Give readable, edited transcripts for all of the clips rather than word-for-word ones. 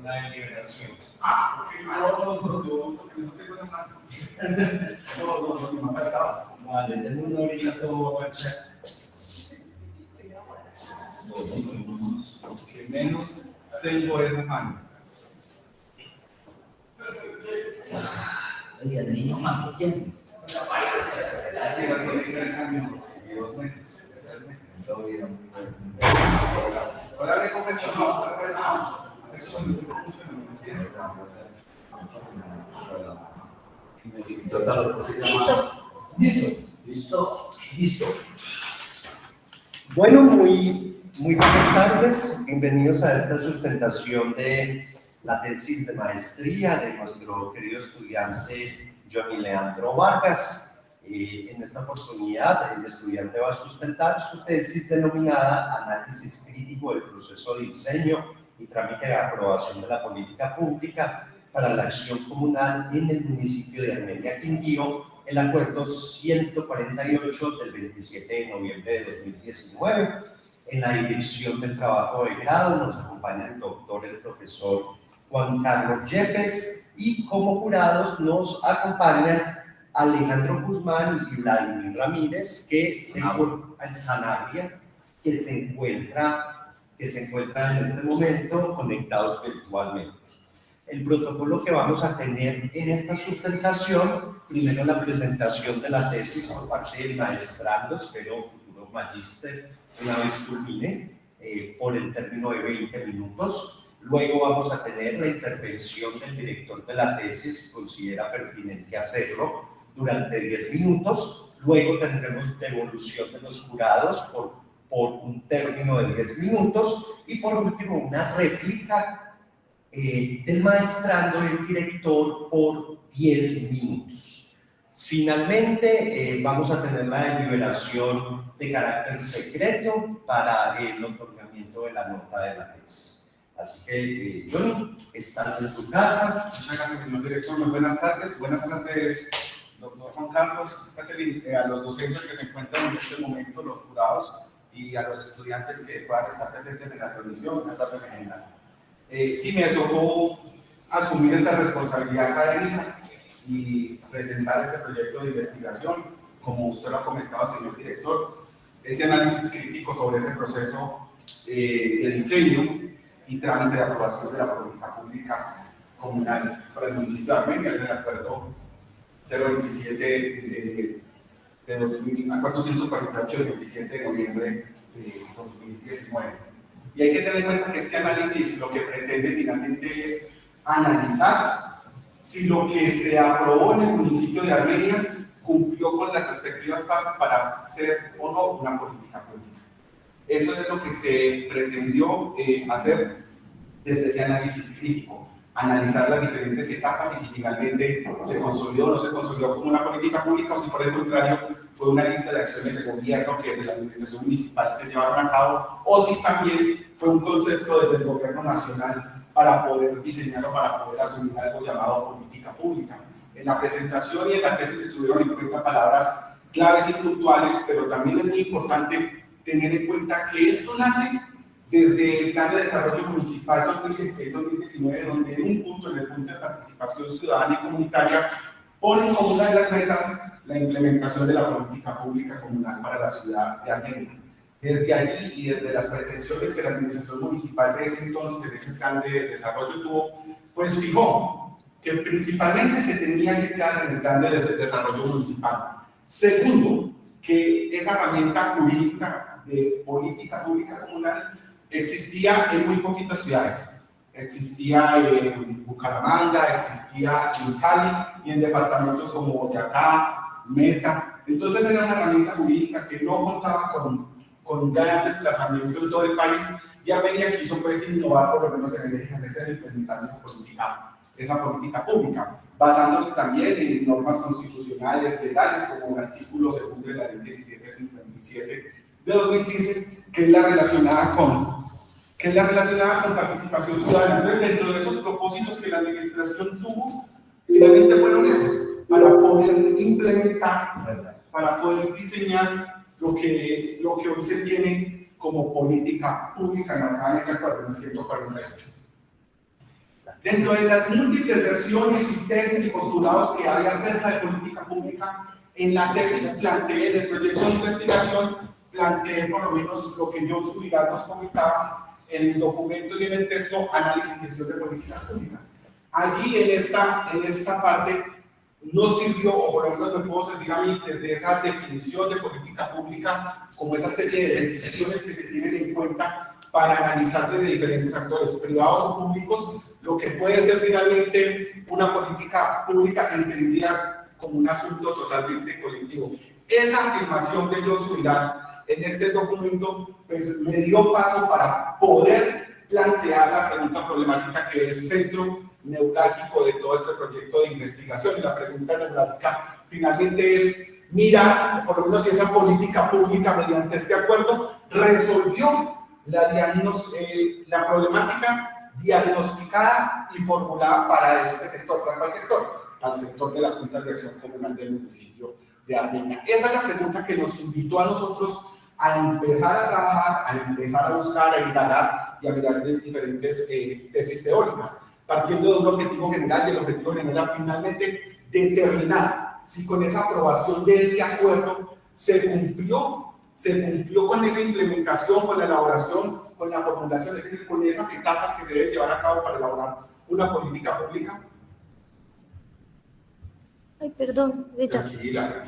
una deliberación. Ah, ok, no sé cosa más. No, me ha faltado. Vale, en una horita todo va a marchar. Lo que menos tengo es la mano. Oye, el niño más tiempo. Tiene 3 años y 2 meses. 3 meses. Ahora recoge esto, no, se puede Listo. Bueno, muy buenas tardes. Bienvenidos a esta sustentación de la tesis de maestría de nuestro querido estudiante Johnny Leandro Vargas. En esta oportunidad, el estudiante va a sustentar su tesis denominada Análisis crítico del proceso de diseño y trámite de aprobación de la política pública para la acción comunal en el municipio de Armenia, Quindío, el acuerdo 148 del 27 de noviembre de 2019. En la dirección del trabajo de grado nos acompaña el doctor, el profesor Juan Carlos Yepes, y como jurados nos acompañan Alejandro Guzmán y Vladimir Ramírez, Sanabria, que se encuentra en este momento conectados virtualmente. El protocolo que vamos a tener en esta sustentación: primero la presentación de la tesis por parte del maestrando, espero futuro magíster, una vez culmine, por el término de 20 minutos. Luego vamos a tener la intervención del director de la tesis, si considera pertinente hacerlo, durante 10 minutos. Luego tendremos devolución de los jurados por un término de 10 minutos. Y por último, una réplica del maestrando y el director por 10 minutos. Finalmente, vamos a tener la deliberación de carácter secreto para el otorgamiento de la nota de la tesis. Así que, Johnny, estás en tu casa. Muchas gracias, señor director. Muy buenas tardes. Buenas tardes, doctor Juan Carlos, Catherine, a los docentes que se encuentran en este momento, los jurados, y a los estudiantes que puedan estar presentes en la transmisión. Buenas tardes en general. Sí, me tocó asumir esta responsabilidad académica y presentar este proyecto de investigación, como usted lo ha comentado, señor director, ese análisis crítico sobre ese proceso de diseño y trámite de aprobación de la política pública comunal para el municipio de Armenia, del acuerdo 027 de 2000, acuerdo 148 del 27 de noviembre de 2019. Y hay que tener en cuenta que este análisis lo que pretende finalmente es analizar si lo que se aprobó en el municipio de Armenia cumplió con las respectivas fases para ser o no una política pública. Eso es lo que se pretendió hacer desde ese análisis crítico, analizar las diferentes etapas y si finalmente se consolidó o no se consolidó como una política pública, o si por el contrario fue una lista de acciones de gobierno que desde la administración municipal se llevaron a cabo, o si también fue un concepto desde el gobierno nacional para poder diseñarlo, para poder asumir algo llamado política pública. En la presentación y en la tesis se tuvieron en cuenta palabras claves y puntuales, pero también es muy importante tener en cuenta que esto nace desde el Plan de Desarrollo Municipal 2016-2019, donde en un punto, en el punto de participación ciudadana y comunitaria, ponen como una de las metas la implementación de la política pública comunal para la ciudad de Armenia. Desde allí y desde las pretensiones que la administración municipal de ese entonces, en ese plan de desarrollo tuvo, pues fijó que principalmente se tenía que quedar en el plan de desarrollo municipal. Segundo, que esa herramienta jurídica de política pública comunal existía en muy poquitas ciudades. Existía en Bucaramanga, existía en Cali y en departamentos como Boyacá, Meta. Entonces era una herramienta jurídica que no contaba con un gran desplazamiento en todo el país, y Armenia quiso pues innovar por lo menos en el eje de implementar esa política pública, basándose también en normas constitucionales, legales, como el artículo 2 de la ley 1757 de 2015, que es la relacionada con participación ciudadana. Entonces, dentro de esos propósitos que la administración tuvo, finalmente fueron esos, para poder implementar, para poder diseñar lo que hoy se tiene como política pública enmarcada en ese acuerdo, en el 143. Dentro de las múltiples versiones y tesis y postulados que hay acerca de política pública, en la tesis planteé, en el proyecto de investigación, planteé por lo menos lo que John Subirán nos comentaba en el documento y en el texto Análisis y Gestión de Políticas Públicas. Allí en esta parte nos sirvió, o por lo menos me puedo servir a mí, desde esa definición de política pública, como esa serie de decisiones que se tienen en cuenta para analizar desde diferentes actores, privados o públicos, lo que puede ser finalmente una política pública entendida como un asunto totalmente colectivo. Esa afirmación de John Subirás en este documento pues, me dio paso para poder plantear la pregunta problemática que es el centro neurálgico de todo este proyecto de investigación. Y la pregunta neurálgica finalmente es mirar, por lo menos si esa política pública mediante este acuerdo resolvió la problemática diagnosticada y formulada para este sector. ¿Para cuál sector? Al sector de las juntas de acción comunal del municipio de Armenia. Esa es la pregunta que nos invitó a nosotros a empezar a trabajar, a empezar a buscar, a indagar y a mirar diferentes tesis teóricas, partiendo de un objetivo general, y el objetivo general finalmente determinar si con esa aprobación de ese acuerdo se cumplió con esa implementación, con la elaboración, con la formulación, es decir, con esas etapas que se deben llevar a cabo para elaborar una política pública. Ay, perdón, Tranquila.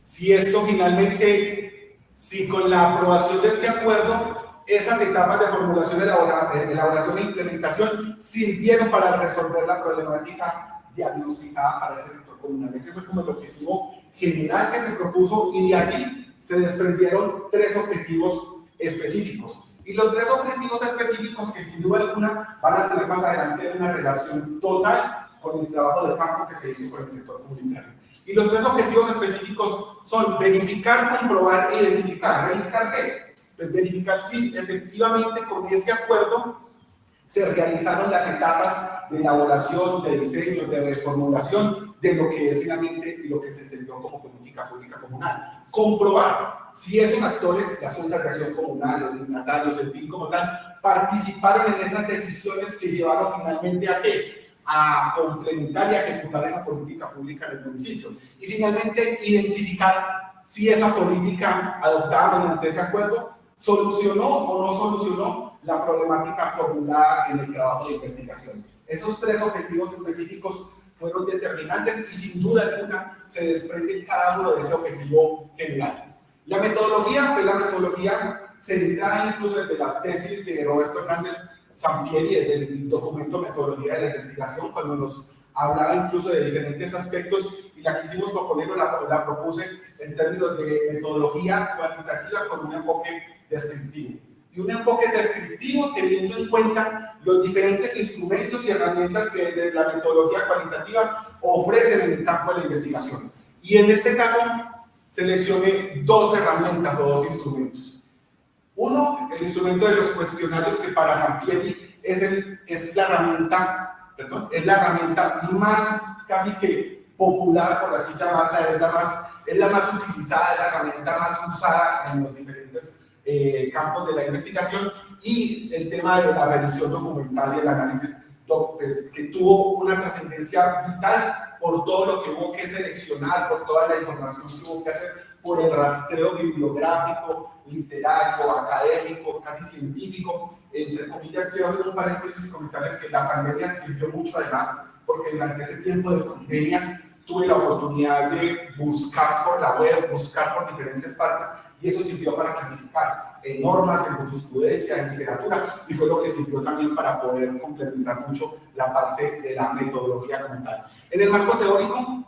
Si esto finalmente, si con la aprobación de este acuerdo, esas etapas de formulación, elaboración e implementación sirvieron para resolver la problemática diagnosticada para ese sector comunal. Ese fue como el objetivo general que se propuso y de allí se desprendieron 3 objetivos específicos. Y los 3 objetivos específicos que sin duda alguna van a tener más adelante una relación total con el trabajo de campo que se hizo con el sector comunitario. Y los 3 objetivos específicos son verificar, comprobar e identificar. ¿Verificar qué? Pues verificar si efectivamente con ese acuerdo se realizaron las etapas de elaboración, de diseño, de reformulación de lo que es finalmente lo que se entendió como política pública comunal. Comprobar si esos actores, las juntas de acción comunal, los dignatarios, el PIN como tal, participaron en esas decisiones que llevaron finalmente a qué? A complementar y a ejecutar esa política pública en el municipio. Y finalmente identificar si esa política adoptada mediante ese acuerdo solucionó o no solucionó la problemática formulada en el trabajo de investigación. Esos 3 objetivos específicos fueron determinantes y sin duda alguna se desprende cada uno de ese objetivo general. La metodología fue la metodología centrada incluso desde la tesis de Roberto Hernández Sampieri, desde el documento Metodología de la Investigación, cuando nos hablaba incluso de diferentes aspectos, y la quisimos proponer o la propuse en términos de metodología cuantitativa con un enfoque descriptivo. Y un enfoque descriptivo teniendo en cuenta los diferentes instrumentos y herramientas que desde la metodología cualitativa ofrecen en el campo de la investigación. Y en este caso seleccioné 2 herramientas o 2 instrumentos. Uno, el instrumento de los cuestionarios, que para Sampieri es la herramienta más casi que popular, por así llamarla, es la más utilizada, es la herramienta más usada en los diferentes campos de la investigación, y el tema de la revisión documental y el análisis pues, que tuvo una trascendencia vital por todo lo que hubo que seleccionar, por toda la información que hubo que hacer, por el rastreo bibliográfico, literario, académico, casi científico. Entre comillas, quiero hacer un paréntesis, comentarles que la pandemia sirvió mucho además, porque durante ese tiempo de pandemia tuve la oportunidad de buscar por la web, buscar por diferentes partes, y eso sirvió para clasificar en normas, en jurisprudencia, en literatura, y fue lo que sirvió también para poder complementar mucho la parte de la metodología como tal. En el marco teórico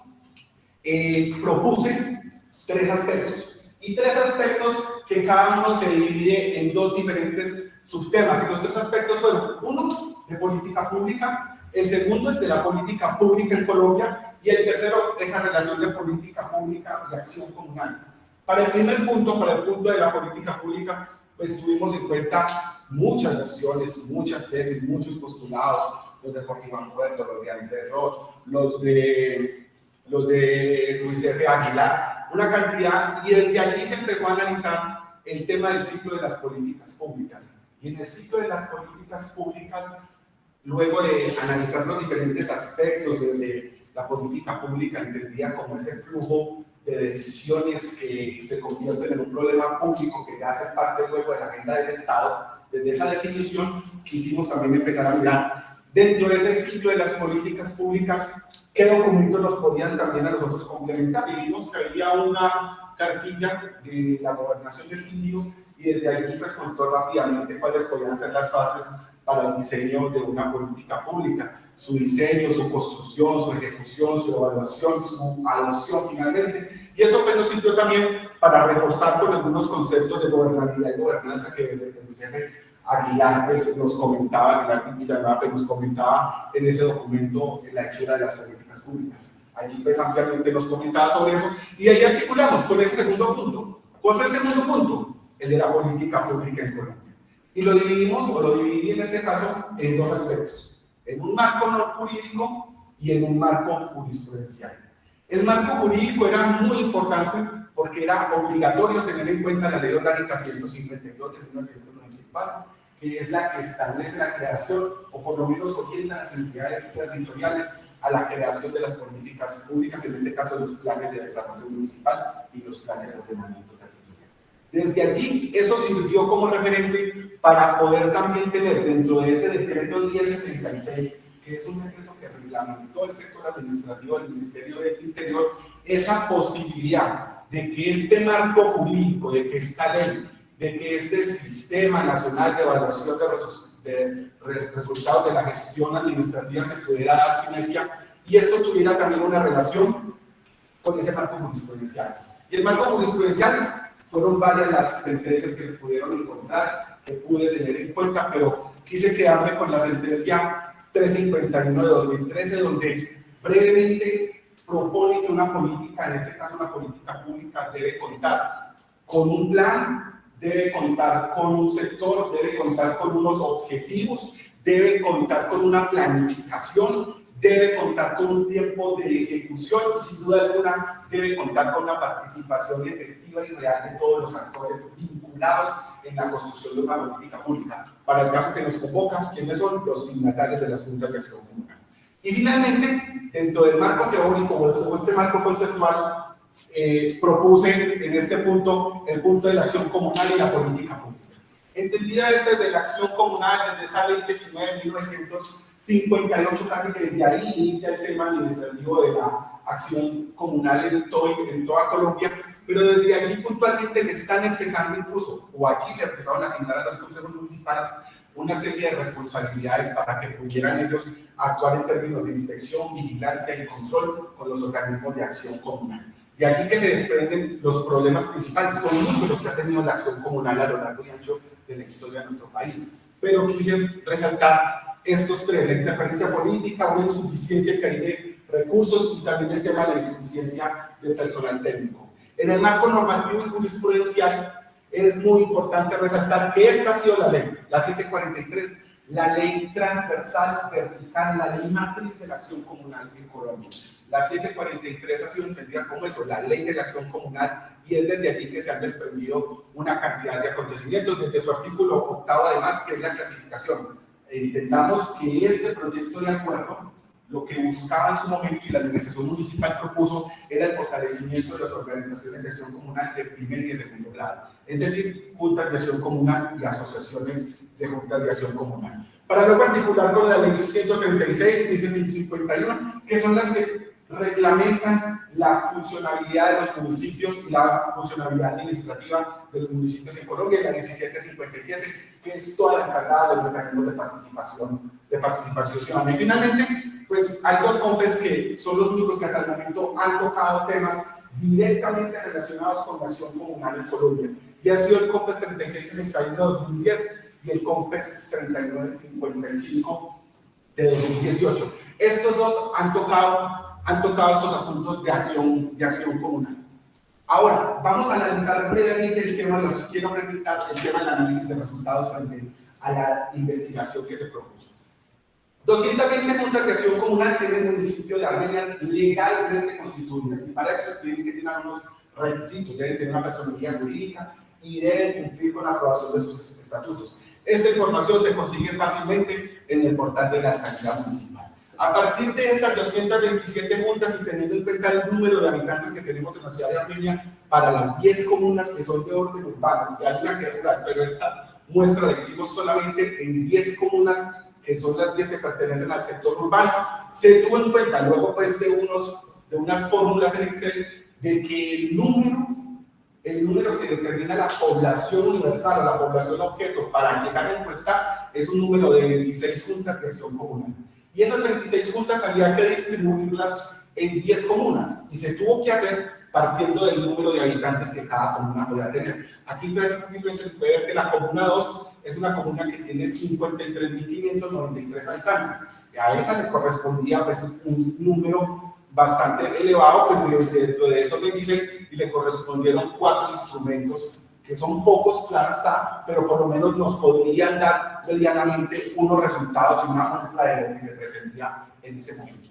propuse 3 aspectos, y 3 aspectos que cada uno se divide en 2 diferentes subtemas, y los 3 aspectos fueron: uno, de política pública; el segundo, el de la política pública en Colombia; y el tercero, esa relación de política pública y acción comunal. Para el primer punto, para el punto de la política pública, pues tuvimos en cuenta muchas versiones, muchas tesis, muchos postulados, los de Jorge Iván Puerto, los de Andrés Roth, los de Luis F. Aguilar, una cantidad, y desde allí se empezó a analizar el tema del ciclo de las políticas públicas. Y en el ciclo de las políticas públicas luego de analizar los diferentes aspectos de la política pública entendida como ese flujo de decisiones que se convierten en un problema público que ya hace parte luego de la agenda del Estado, desde esa definición quisimos también empezar a mirar dentro de ese ciclo de las políticas públicas qué documentos nos podían también a nosotros complementar. Y vimos que había una cartilla de la Gobernación del Quindío y desde allí pues contó rápidamente cuáles podían ser las fases para el diseño de una política pública, su diseño, su construcción, su ejecución, su evaluación, su adopción finalmente. Y eso pues nos sirvió también para reforzar con algunos conceptos de gobernabilidad y gobernanza que el jefe Aguilar pues, nos comentaba, Aguilar Villanueva pues, nos comentaba en ese documento en la hechura de las políticas públicas. Allí pues ampliamente nos comentaba sobre eso y ahí articulamos con ese segundo punto. ¿Cuál fue el segundo punto? El de la política pública en Colombia. Y lo dividimos, o lo dividí en este caso, en dos aspectos. En un marco no jurídico y en un marco jurisprudencial. El marco jurídico era muy importante porque era obligatorio tener en cuenta la Ley Orgánica 152 de 1994, que es la que establece la creación, o por lo menos orienta a las entidades territoriales a la creación de las políticas públicas, en este caso los planes de desarrollo municipal y los planes de ordenamiento territorial. Desde allí, eso sirvió como referente para poder también tener dentro de ese decreto 1066, que es un decreto que reglamentó el sector administrativo del Ministerio del Interior, esa posibilidad de que este marco jurídico, de que esta ley, de que este Sistema Nacional de Evaluación de Resultados de la Gestión Administrativa se pudiera dar sinergia y esto tuviera también una relación con ese marco jurisprudencial. Y el marco jurisprudencial fueron varias las sentencias que se pudieron encontrar, que pude tener en cuenta, pero quise quedarme con la sentencia 351 de 2013, donde brevemente propone que una política, en este caso una política pública, debe contar con un plan, debe contar con un sector, debe contar con unos objetivos, debe contar con una planificación, debe contar con un tiempo de ejecución y sin duda alguna debe contar con una participación efectiva y real de todos los actores vinculados en la construcción de una política pública. Para el caso que nos convoca, ¿quiénes son? Los signatarios de las juntas de acción comunal. Y finalmente, dentro del marco teórico o este marco conceptual, propuse en este punto el punto de la acción comunal y la política pública. Entendida desde la acción comunal, desde esa ley 19 de 1958, casi que desde ahí inicia el tema administrativo de la acción comunal en toda Colombia, pero desde allí puntualmente le están empezando incluso, o allí le empezaron a asignar a los consejos municipales una serie de responsabilidades para que pudieran ellos actuar en términos de inspección, vigilancia y control con los organismos de acción comunal. De aquí que se desprenden los problemas principales, son muchos los que ha tenido la acción comunal a lo largo y ancho de la historia de nuestro país, pero quise resaltar estos tres: la interferencia política, una insuficiencia que hay de recursos y también el tema de la insuficiencia de personal técnico. En el marco normativo y jurisprudencial es muy importante resaltar que esta ha sido la ley, la 743, la ley transversal, vertical, la ley matriz de la acción comunal en Colombia. La 743 ha sido entendida como eso, la ley de la acción comunal, y es desde allí que se han desprendido una cantidad de acontecimientos, desde su artículo 8º además, que es la clasificación. Intentamos que este proyecto de acuerdo, lo que buscaba en su momento y la administración municipal propuso, era el fortalecimiento de las organizaciones de acción comunal de primer y de segundo grado, es decir, juntas de acción comunal y asociaciones de juntas de acción comunal. Para luego articular con la ley 136, 1551, que son las que reglamentan la funcionabilidad de los municipios y la funcionabilidad administrativa de los municipios en Colombia, y la 1757, que es toda la encargada de los mecanismos de participación ciudadana. Y finalmente, pues hay dos COMPES que son los únicos que hasta el momento han tocado temas directamente relacionados con la acción comunal en Colombia, y ha sido el COMPES 3661 de 2010 y el COMPES 3955 de 2018. Estos dos han tocado estos asuntos de acción comunal. Ahora, vamos a analizar brevemente el tema, los quiero presentar el tema del análisis de resultados frente a la investigación que se propuso. 220 juntas de acción comunal tienen el municipio de Armenia legalmente constituidas, y para eso tienen que tener unos requisitos: deben tener una personalidad jurídica y deben cumplir con la aprobación de sus estatutos. Esta información se consigue fácilmente en el portal de la alcaldía municipal. A partir de estas 227 juntas y teniendo en cuenta el número de habitantes que tenemos en la ciudad de Armenia, para las 10 comunas que son de orden urbano, y hay una que es rural, pero esta muestra la hicimos solamente en 10 comunas, que son las 10 que pertenecen al sector urbano. Se tuvo en cuenta luego pues de unas fórmulas en Excel de que el número que determina la población universal o la población objeto para llegar a encuestar es un número de 26 juntas de acción comunal. Y esas 26 juntas había que distribuirlas en 10 comunas y se tuvo que hacer partiendo del número de habitantes que cada comuna podía tener. Aquí simplemente se puede ver que la comuna 2 es una comuna que tiene 53.593 habitantes. A esa le correspondía pues un número bastante elevado pues, dentro de esos 26 y le correspondieron 4 instrumentos que son pocos, claro está, pero por lo menos nos podrían dar medianamente unos resultados y una muestra de lo que se pretendía en ese momento.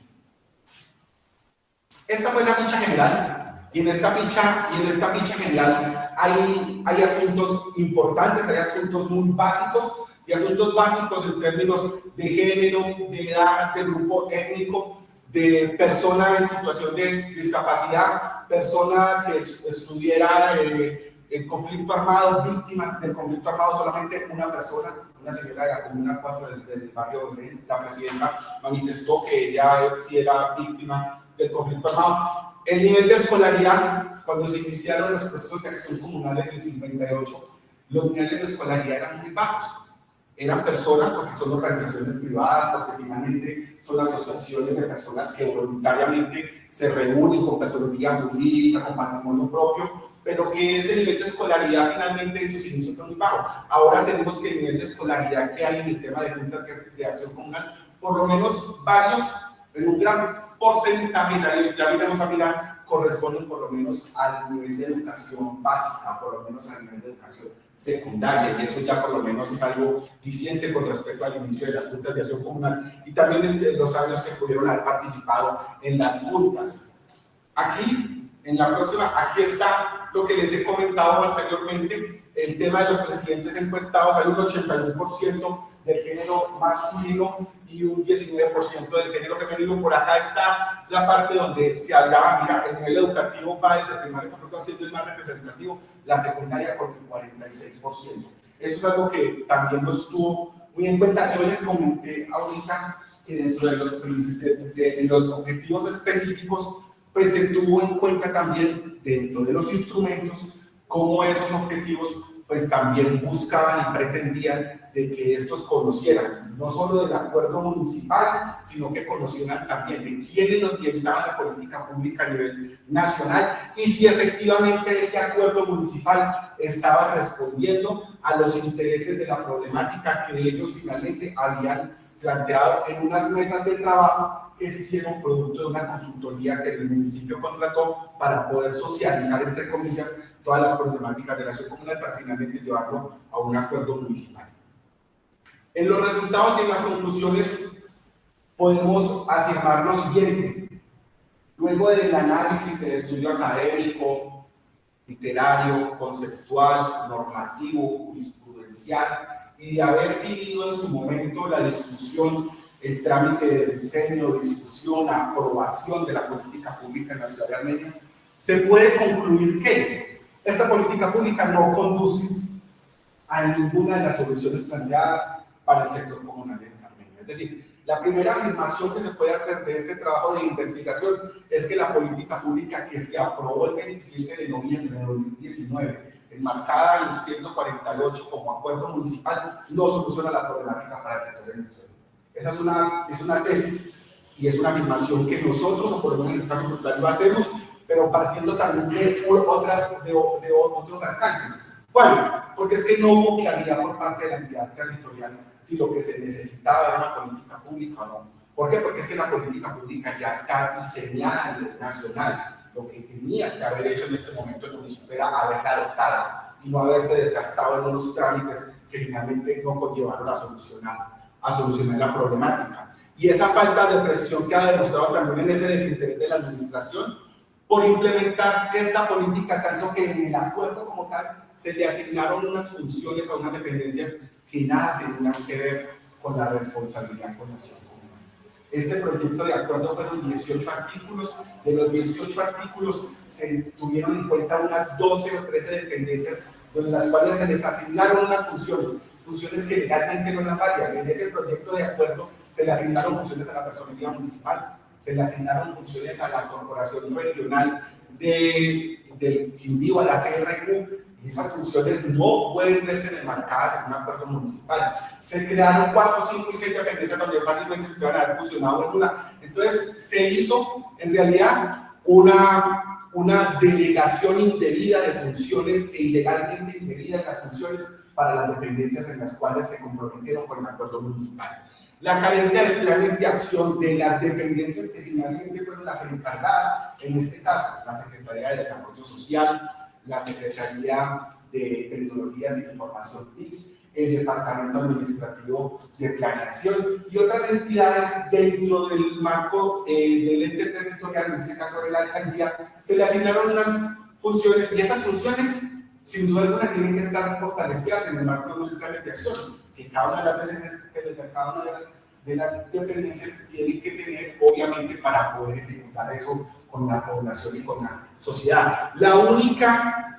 Esta fue la ficha general, y en esta ficha general hay asuntos importantes, hay asuntos muy básicos, y asuntos básicos en términos de género, de edad, de grupo étnico, de persona en situación de discapacidad, persona que estuviera el conflicto armado, víctima del conflicto armado, solamente una persona, una señora de la comuna 4 del barrio Belén, la presidenta manifestó que ella sí era víctima del conflicto armado. El nivel de escolaridad, cuando se iniciaron los procesos de acción comunal en el 58, los niveles de escolaridad eran muy bajos. Eran personas, porque son organizaciones privadas, porque finalmente son asociaciones de personas que voluntariamente se reúnen con personalidad jurídica, con patrimonio propio, pero que ese nivel de escolaridad finalmente en sus inicios fue muy bajo. Ahora tenemos que el nivel de escolaridad que hay en el tema de juntas de acción comunal, por lo menos varios, en un gran porcentaje, ya miramos a mirar, corresponden por lo menos al nivel de educación básica, por lo menos al nivel de educación secundaria, y eso ya por lo menos es algo diciente con respecto al inicio de las juntas de acción comunal y también en los años que pudieron haber participado en las juntas. Aquí, en la próxima, aquí está lo que les he comentado anteriormente, el tema de los presidentes encuestados. Hay un 81% del género masculino y un 19% del género femenino. Por acá está la parte donde se hablaba, mira, el nivel educativo va desde primaria hasta siendo el más representativo, la secundaria con el 46%. Eso es algo que también nos tuvo muy en cuenta. Yo les comenté ahorita que dentro de los objetivos específicos, pues se tuvo en cuenta también dentro de los instrumentos cómo esos objetivos pues también buscaban y pretendían de que estos conocieran no solo del acuerdo municipal, sino que conocieran también de quiénes nos orientaban la política pública a nivel nacional y si efectivamente ese acuerdo municipal estaba respondiendo a los intereses de la problemática que ellos finalmente habían planteado en unas mesas de trabajo que se hicieron producto de una consultoría que el municipio contrató para poder socializar, entre comillas, todas las problemáticas de la acción comunal para finalmente llevarlo a un acuerdo municipal. En los resultados y en las conclusiones podemos afirmar lo siguiente. Luego del análisis del estudio académico, literario, conceptual, normativo, jurisprudencial y de haber vivido en su momento la discusión, el trámite de diseño, discusión, aprobación de la política pública en la ciudad de Armenia, se puede concluir que esta política pública no conduce a ninguna de las soluciones planteadas para el sector comunal en Armenia. Es decir, la primera afirmación que se puede hacer de este trabajo de investigación es que la política pública que se aprobó el 27 de noviembre de 2019, enmarcada en el 148 como acuerdo municipal, no soluciona la problemática para el sector de Venezuela. Esa es una tesis y es una afirmación que nosotros, o por lo menos en el caso popular, lo hacemos, pero partiendo también de otros alcances. ¿Cuáles? Porque es que no hubo claridad por parte de la entidad territorial si lo que se necesitaba era una política pública o no. ¿Por qué? Porque es que la política pública ya está diseñada a nivel nacional. Lo que tenía que haber hecho en este momento el municipio era haberla adoptada y no haberse desgastado en unos trámites que finalmente no conllevaron a solucionar la problemática. Y esa falta de precisión que ha demostrado también en ese desinterés de la administración por implementar esta política, tanto que en el acuerdo como tal se le asignaron unas funciones a unas dependencias que nada tenían que ver con la responsabilidad con la acción comunal. Este proyecto de acuerdo fueron 18 artículos. De los 18 artículos se tuvieron en cuenta unas 12 o 13 dependencias, donde las cuales se les asignaron unas funciones que legalmente no eran varias. En ese proyecto de acuerdo se le asignaron funciones a la personería municipal, se le asignaron funciones a la corporación regional del Quindío, a la CRQ, y esas funciones no pueden verse enmarcadas en un acuerdo municipal. Se crearon 4, 5 y 6 dependencias donde fácilmente se van a haber fusionado en una. Entonces se hizo en realidad una delegación indebida de funciones e ilegalmente indebidas las funciones para las dependencias en las cuales se comprometieron con el acuerdo municipal. La carencia de planes de acción de las dependencias que finalmente fueron las encargadas, en este caso, la Secretaría de Desarrollo Social, la Secretaría de Tecnologías e Información TICS, el Departamento Administrativo de Planeación y otras entidades dentro del marco del ente territorial, en este caso de la alcaldía, se le asignaron unas funciones y esas funciones, sin duda alguna, tienen que estar fortalecidas en el marco de unos planes de acción, que cada una de las dependencias tiene que tener, obviamente, para poder ejecutar eso con la población y con la sociedad. La única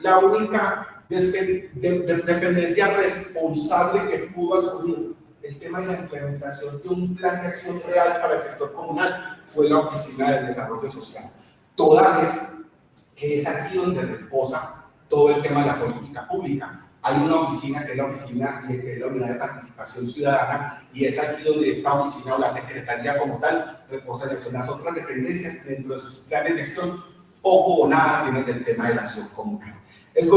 dependencia responsable que pudo asumir el tema de la implementación de un plan de acción real para el sector comunal fue la Oficina de Desarrollo Social. Toda vez que es aquí donde reposa todo el tema de la política pública. Hay una oficina que es la oficina que es la Unidad de Participación Ciudadana, y es aquí donde esta oficina o la secretaría como tal reposa en eso. Las otras dependencias dentro de sus planes de acción poco o nada tienen del tema de la acción comunal. El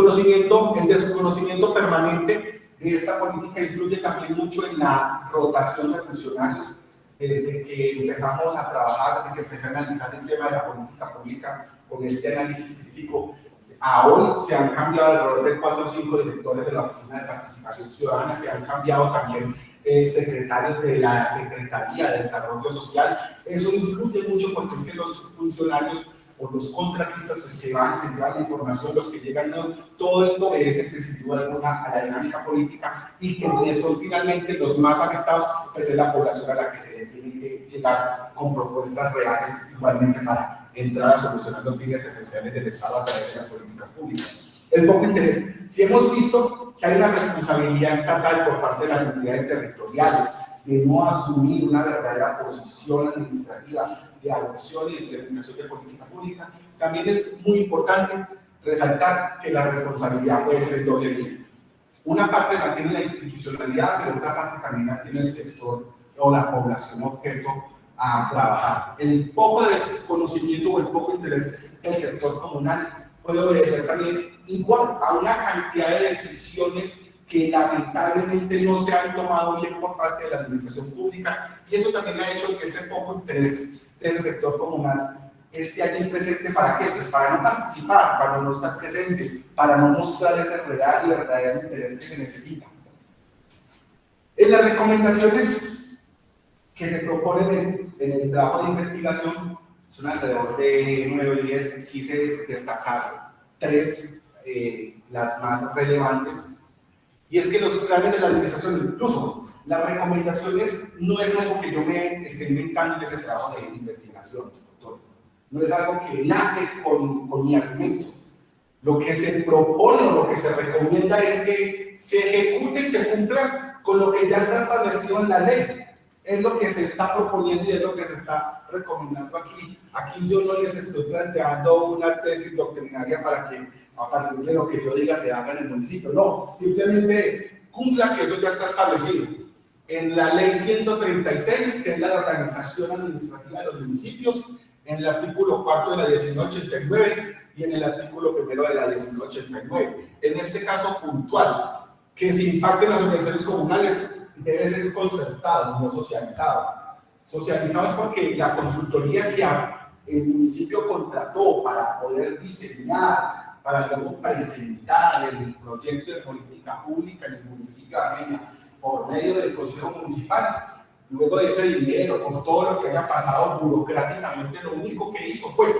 desconocimiento permanente de esta política influye también mucho en la rotación de funcionarios. Desde que empezamos a trabajar, desde que empecé a analizar el tema de la política pública con este análisis crítico, a hoy se han cambiado alrededor de 4 o 5 directores de la Oficina de Participación Ciudadana, se han cambiado también secretarios de la Secretaría de Desarrollo Social. Eso influye mucho porque es que los funcionarios o los contratistas pues, se llevan la información, los que llegan, ¿no? Todo esto obedece sin duda alguna a la dinámica política, y que son finalmente los más afectados, pues es la población a la que se tiene que llegar con propuestas reales igualmente para entrar a solucionar los fines esenciales del Estado a través de las políticas públicas. El poco interés. Si hemos visto que hay una responsabilidad estatal por parte de las entidades territoriales de no asumir una verdadera posición administrativa de adopción y de implementación de política pública, también es muy importante resaltar que la responsabilidad puede ser en doble vía. Una parte la tiene la institucionalidad, pero otra parte también la tiene el sector o la población objeto a trabajar. El poco desconocimiento o el poco interés del sector comunal puede obedecer también igual a una cantidad de decisiones que lamentablemente no se han tomado bien por parte de la administración pública, y eso también ha hecho que ese poco interés de ese sector comunal esté allí presente. ¿Para qué? Pues para no participar, para no estar presente, para no mostrar ese real y verdadero interés que se necesita. En las recomendaciones que se proponen en el trabajo de investigación, son alrededor de 9 o 10, quise destacar 3, las más relevantes, y es que los planes de la administración, incluso las recomendaciones, no es algo que yo me esté inventando en ese trabajo de investigación, doctores, no es algo que nace con mi argumento. Lo que se propone o lo que se recomienda es que se ejecute y se cumpla con lo que ya está establecido en la ley. Es lo que se está proponiendo y es lo que se está recomendando aquí. Aquí yo no les estoy planteando una tesis doctrinaria para que a partir de lo que yo diga se haga en el municipio. No, simplemente es cumpla que eso ya está establecido en la ley 136, que es la de organización administrativa de los municipios, en el artículo 4 de la 1989 y en el artículo 1 de la 1989. En este caso puntual, que se impacten las organizaciones comunales debe ser concertado, no socializado. Socializado es porque la consultoría que el municipio contrató para poder diseñar, para luego presentar el proyecto de política pública en el municipio de Armenia por medio del Consejo Municipal, luego de ese dinero, con todo lo que haya pasado burocráticamente, lo único que hizo fue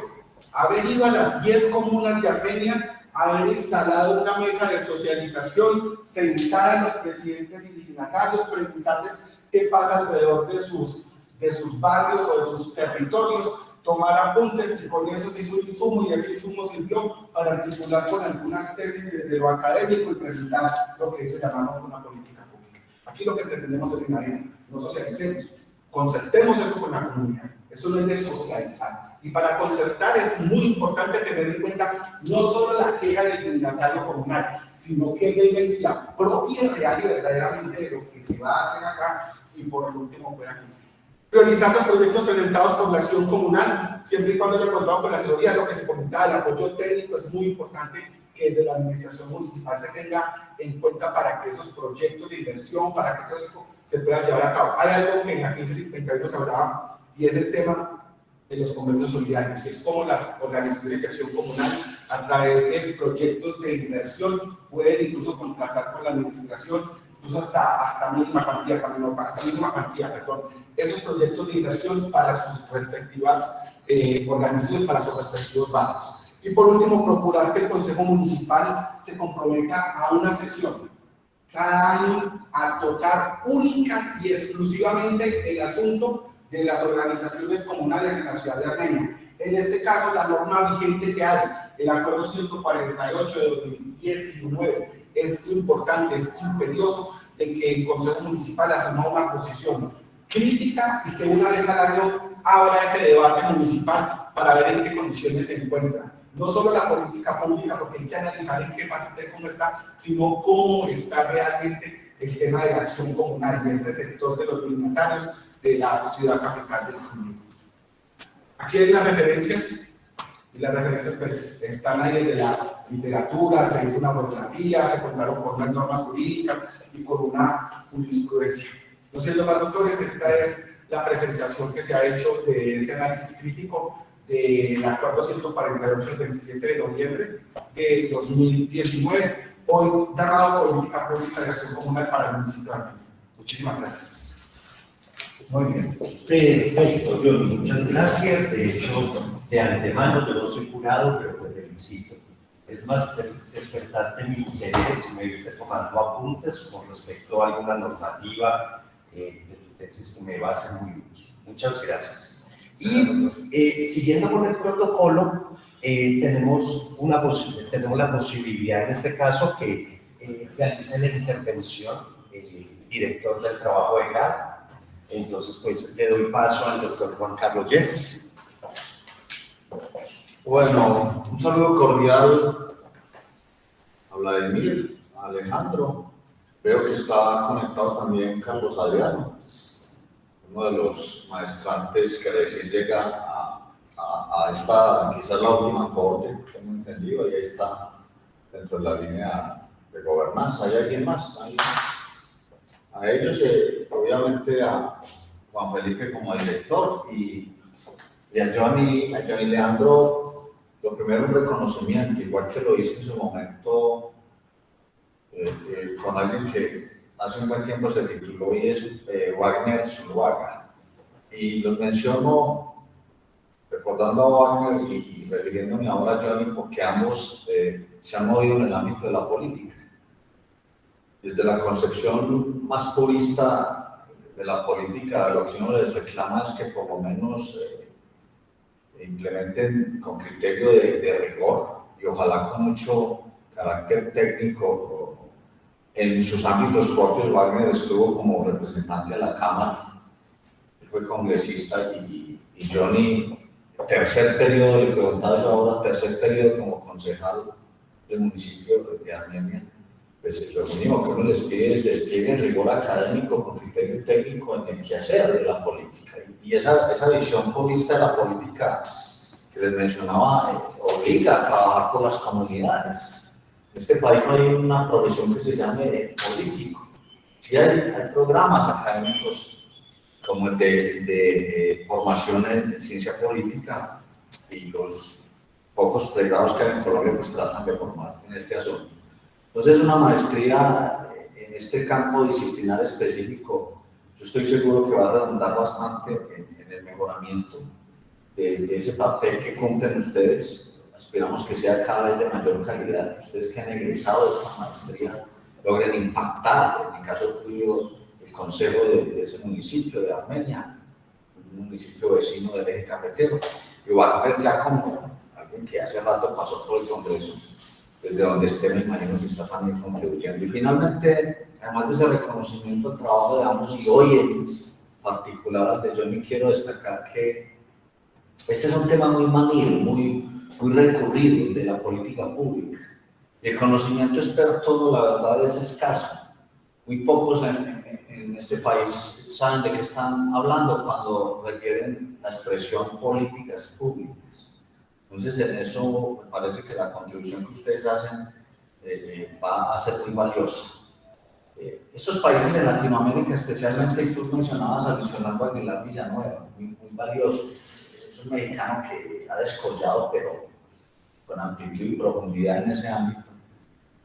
haber ido a las 10 comunas de Armenia haber instalado una mesa de socialización, sentar a los presidentes y dignatarios, preguntarles qué pasa alrededor de sus barrios o de sus territorios, tomar apuntes, y con eso se hizo un insumo, y ese insumo sirvió para articular con algunas tesis de lo académico y presentar lo que ellos llamaron una política pública. Aquí lo que pretendemos es una arena, no socialicemos, concertemos eso con la comunidad, eso no es de socializar. Y para concertar es muy importante tener en cuenta no solo la queja del dignatario comunal, sino que venga y se apropie real y verdaderamente de lo que se va a hacer acá, y por último pueda cumplir. Priorizar los proyectos presentados por la acción comunal, siempre y cuando haya contado con la asesoría, lo que se comentaba, el apoyo técnico es muy importante que desde la administración municipal se tenga en cuenta para que esos proyectos de inversión, para que todo eso se pueda llevar a cabo. Hay algo que en la 1551 se hablaba, y es el tema de los convenios solidarios, que es como las organizaciones de acción comunal a través de proyectos de inversión pueden incluso contratar con la administración, incluso hasta mínima cuantía, esos proyectos de inversión para sus respectivas organizaciones, para sus respectivos barrios. Y por último, procurar que el Consejo Municipal se comprometa a una sesión cada año a tocar única y exclusivamente el asunto de las organizaciones comunales en la ciudad de Armenia. En este caso, la norma vigente que hay, el Acuerdo 148 de 2019, es importante, es imperioso de que el Consejo Municipal asuma una posición crítica y que una vez al año abra ese debate municipal para ver en qué condiciones se encuentra. No solo la política pública, porque hay que analizar en qué fase esté, cómo está, sino cómo está realmente el tema de la acción comunal y ese sector de los dignatarios de la ciudad capital del Cundibo. Aquí hay las referencias, y las referencias pues, están ahí de la literatura, se hizo una monografía, se contaron con unas normas jurídicas y con una jurisprudencia. No siendo más, doctores, esta es la presentación que se ha hecho de ese análisis crítico del Acuerdo 148 del 27 de noviembre de 2019, hoy llamado Política Pública de Acción Comunal para el municipio de Armenia. Muchísimas gracias. Muy bien. Perfecto, Johnny, muchas gracias. De hecho, de antemano, yo no soy jurado, pero te felicito. Es más, despertaste mi interés y me viste tomando apuntes con respecto a alguna normativa de tu tesis que me va a ser muy útil. Muchas gracias. Y siguiendo con el protocolo, tenemos la posibilidad en este caso que realice la intervención el director del trabajo de grado. Entonces, pues le doy paso al doctor Juan Carlos Jeffs. Bueno, un saludo cordial a Vladimir, a Alejandro. Veo que está conectado también Carlos Adriano, uno de los maestrantes que recién llega a esta, quizás la última corte, tengo entendido, y ahí está dentro de la línea de gobernanza. ¿Hay alguien más? A ellos, obviamente a Juan Felipe como director y a Johnny Leandro, lo primero un reconocimiento, igual que lo hice en su momento con alguien que hace un buen tiempo se tituló y es Wagner Zuluaga. Y los menciono recordando a Wagner y refiriéndome ahora a Johnny porque ambos se han movido en el ámbito de la política. Desde la concepción más purista de la política, lo que uno les reclama es que por lo menos implementen con criterio de rigor y ojalá con mucho carácter técnico en sus ámbitos propios. Wagner estuvo como representante de la Cámara, fue congresista y Johnny, tercer periodo, le preguntaba yo ahora, tercer periodo como concejal del municipio de Armenia. Pues lo mínimo que uno les pide es despliegue rigor académico con criterio técnico en el quehacer de la política. Y esa visión purista de la política que les mencionaba obliga a trabajar con las comunidades. En este país no hay una profesión que se llame político. Sí hay programas académicos como el de formación en ciencia política y los pocos pregrados que hay en Colombia pues tratan de formar en este asunto. Entonces, una maestría en este campo disciplinar específico, yo estoy seguro que va a redundar bastante en el mejoramiento de ese papel que cumplen ustedes aspiramos que sea cada vez de mayor calidad. Ustedes que han egresado de esta maestría logren impactar, en el caso tuyo, el consejo de ese municipio de Armenia, un municipio vecino del eje cafetero. Y van a ver ya como alguien que hace rato pasó por el Congreso, desde donde esté, me imagino que está también contribuyendo. Y finalmente, además de ese reconocimiento al trabajo de ambos, y hoy en particular al de Johnny, quiero destacar que este es un tema muy manido, muy recurrido, el de la política pública. El conocimiento experto, la verdad, es escaso. Muy pocos en este país saben de qué están hablando cuando refieren la expresión políticas públicas. Entonces, en eso me parece que la contribución que ustedes hacen va a ser muy valiosa. Estos países de Latinoamérica, especialmente, tú mencionabas a Luis Fernando Aguilar Villanueva, muy valioso. Es un mexicano que ha descollado, pero con amplitud y profundidad en ese ámbito.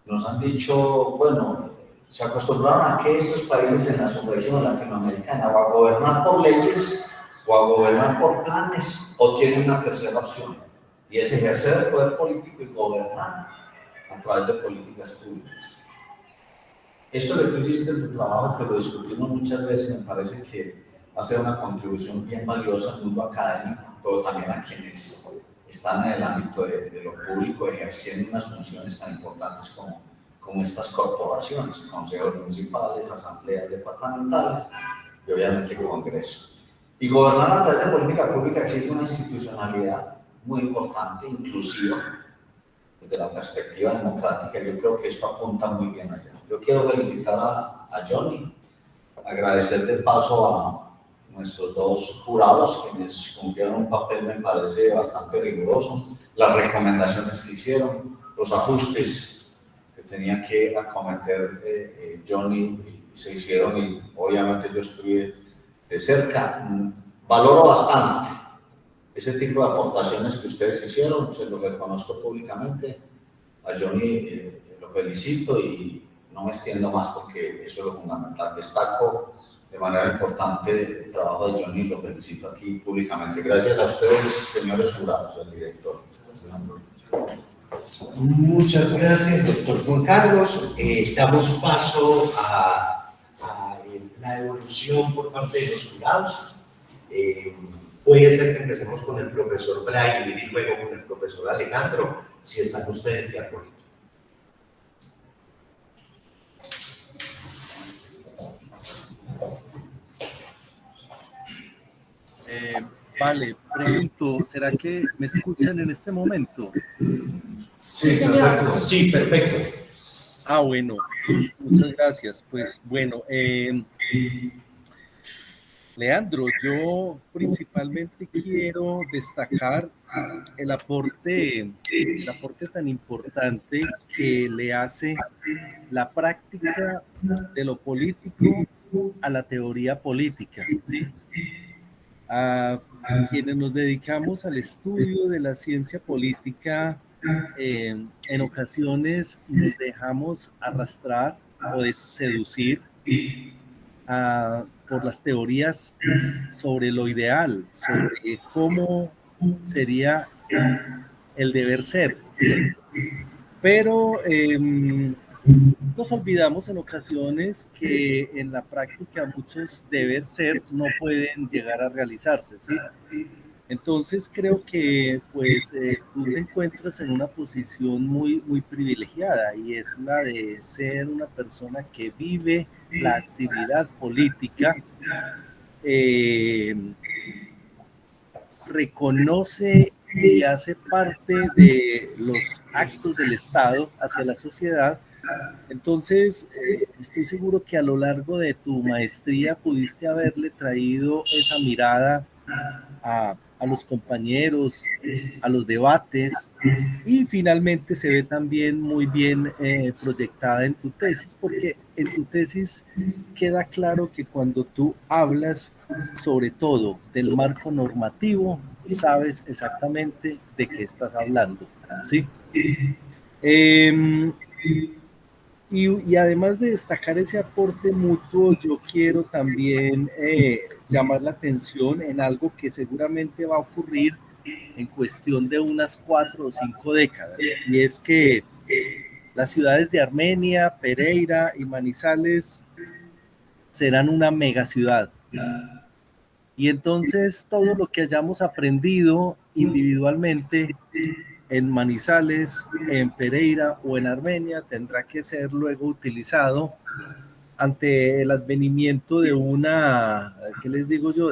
Nos han dicho, bueno, se acostumbraron a que estos países en la subregión latinoamericana o a gobernar por leyes o a gobernar por planes, o tienen una tercera opción, y es ejercer el poder político y gobernar a través de políticas públicas. Esto que tú hiciste en tu trabajo, que lo discutimos muchas veces, me parece que va a ser una contribución bien valiosa al mundo académico, pero también a quienes están en el ámbito de lo público, ejerciendo unas funciones tan importantes como estas corporaciones, consejos municipales, asambleas departamentales y obviamente el Congreso. Y gobernar a través de política pública exige una institucionalidad muy importante, inclusiva, desde la perspectiva democrática. Yo creo que esto apunta muy bien allá. Yo quiero felicitar a Johnny, agradecer de paso a nuestros dos jurados, quienes cumplieron un papel, me parece, bastante riguroso, las recomendaciones que hicieron, los ajustes que tenía que acometer Johnny se hicieron, y obviamente yo estuve de cerca. Valoro bastante ese tipo de aportaciones que ustedes hicieron, se los reconozco públicamente. A Johnny lo felicito y no me extiendo más porque eso es lo fundamental. Destaco de manera importante el trabajo de Johnny, lo felicito aquí públicamente. Gracias a ustedes, señores jurados, al director. Muchas gracias, doctor Juan Carlos. Damos paso a la evolución por parte de los jurados. Puede ser que empecemos con el profesor Brian y luego con el profesor Alejandro, si están ustedes de acuerdo. Vale, pregunto, ¿será que me escuchan en este momento? Sí, perfecto. Sí, perfecto. Ah, bueno, muchas gracias. Pues bueno, Leandro, yo principalmente quiero destacar el aporte tan importante que le hace la práctica de lo político a la teoría política, ¿sí? A quienes nos dedicamos al estudio de la ciencia política, en ocasiones nos dejamos arrastrar o seducir por las teorías sobre lo ideal, sobre cómo sería el deber ser. Pero nos olvidamos en ocasiones que en la práctica muchos deber ser no pueden llegar a realizarse, ¿sí? Entonces creo que pues tú te encuentras en una posición muy privilegiada, y es la de ser una persona que vive la actividad política, reconoce y hace parte de los actos del Estado hacia la sociedad. Entonces, estoy seguro que a lo largo de tu maestría pudiste haberle traído esa mirada a los compañeros, a los debates, y finalmente se ve también muy bien proyectada en tu tesis, porque en tu tesis queda claro que cuando tú hablas sobre todo del marco normativo, sabes exactamente de qué estás hablando, ¿sí? Y además de destacar ese aporte mutuo, yo quiero también llamar la atención en algo que seguramente va a ocurrir en cuestión de unas 4 o 5 décadas, y es que las ciudades de Armenia, Pereira y Manizales serán una megaciudad. Y entonces todo lo que hayamos aprendido individualmente en Manizales, en Pereira o en Armenia tendrá que ser luego utilizado ante el advenimiento de una, ¿qué les digo yo?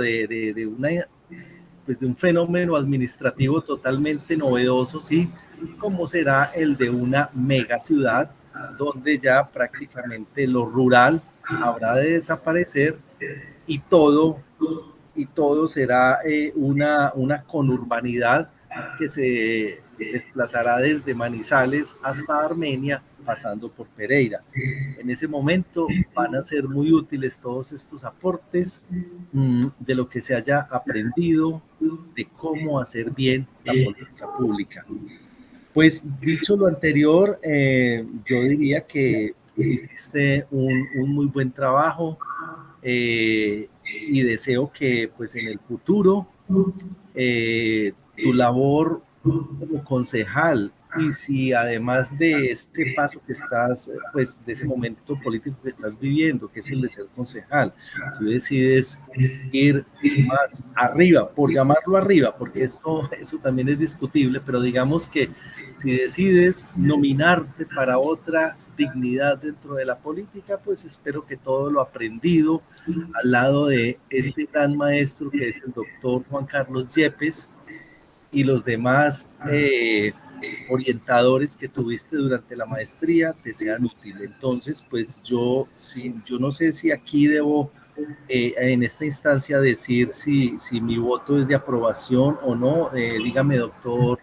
Pues de un fenómeno administrativo totalmente novedoso, ¿sí? Como será el de una megaciudad, donde ya prácticamente lo rural habrá de desaparecer y todo será una conurbanidad que se desplazará desde Manizales hasta Armenia, pasando por Pereira. En ese momento van a ser muy útiles todos estos aportes de lo que se haya aprendido de cómo hacer bien la política pública. Pues dicho lo anterior, yo diría que hiciste un muy buen trabajo y deseo que pues en el futuro tu labor como concejal, y si además de este paso que estás, pues de ese momento político que estás viviendo, que es el de ser concejal, tú decides ir más arriba, por llamarlo arriba, porque eso también es discutible, pero digamos que si decides nominarte para otra dignidad dentro de la política, pues espero que todo lo aprendido al lado de este gran maestro que es el doctor Juan Carlos Yepes y los demás orientadores que tuviste durante la maestría te sean útiles. Entonces, pues yo no sé si aquí debo en esta instancia decir si mi voto es de aprobación o no. Dígame, doctor.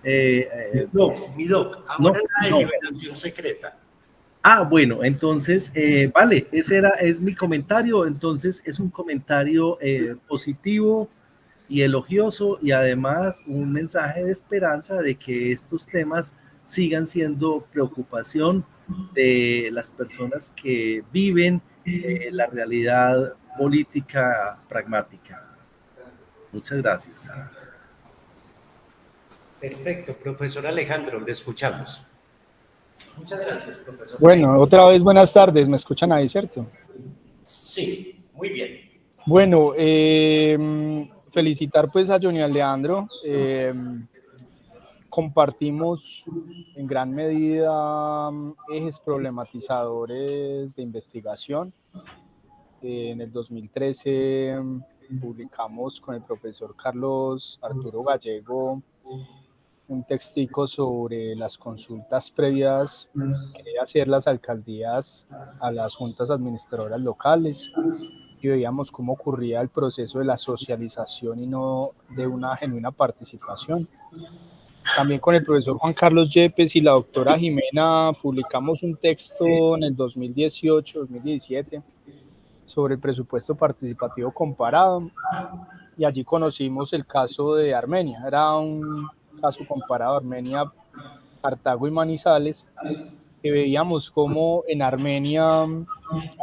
Mi doc, ahora la deliberación secreta. Bueno, entonces, vale, ese es mi comentario. Entonces, es un comentario positivo y elogioso, y además un mensaje de esperanza de que estos temas sigan siendo preocupación de las personas que viven la realidad política pragmática. Muchas gracias. Perfecto, profesor Alejandro, le escuchamos. Muchas gracias, profesor. Bueno, otra vez buenas tardes, ¿me escuchan ahí, cierto? Sí, muy bien. Bueno, felicitar pues a Johnny Alejandro. Compartimos en gran medida ejes problematizadores de investigación. En el 2013 publicamos con el profesor Carlos Arturo Gallego un textico sobre las consultas previas que deben hacer las alcaldías a las juntas administradoras locales, y veíamos cómo ocurría el proceso de la socialización y no de una genuina participación. También con el profesor Juan Carlos Yepes y la doctora Jimena publicamos un texto en el 2018-2017 sobre el presupuesto participativo comparado, y allí conocimos el caso de Armenia. Era un caso comparado Armenia, Cartago y Manizales, que veíamos cómo en Armenia,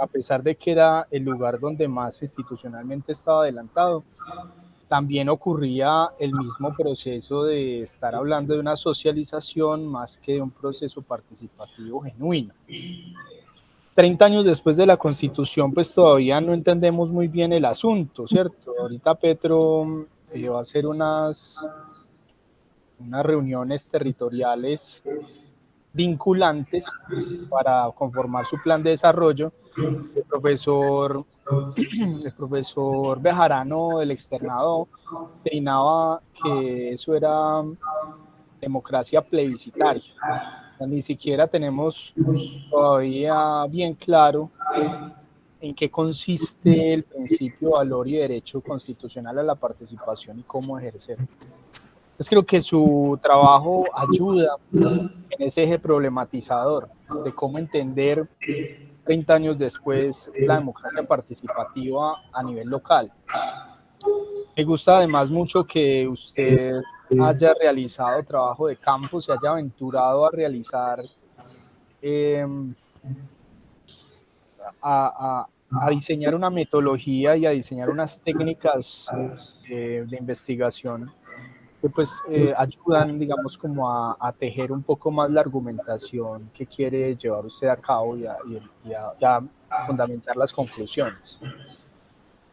a pesar de que era el lugar donde más institucionalmente estaba adelantado, también ocurría el mismo proceso de estar hablando de una socialización más que de un proceso participativo genuino. 30 años después de la Constitución, pues todavía no entendemos muy bien el asunto, ¿cierto? Ahorita Petro va a hacer unas reuniones territoriales vinculantes para conformar su plan de desarrollo. El profesor Bejarano del Externado opinaba que eso era democracia plebiscitaria. Ni siquiera tenemos todavía bien claro en qué consiste el principio, valor y derecho constitucional a la participación y cómo ejercerlo. Entonces creo que su trabajo ayuda en ese eje problematizador de cómo entender 30 años después la democracia participativa a nivel local. Me gusta además mucho que usted haya realizado trabajo de campo, se haya aventurado a realizar, a diseñar una metodología y a diseñar unas técnicas de investigación que pues ayudan, digamos, como a tejer un poco más la argumentación que quiere llevar usted a cabo y a fundamentar las conclusiones.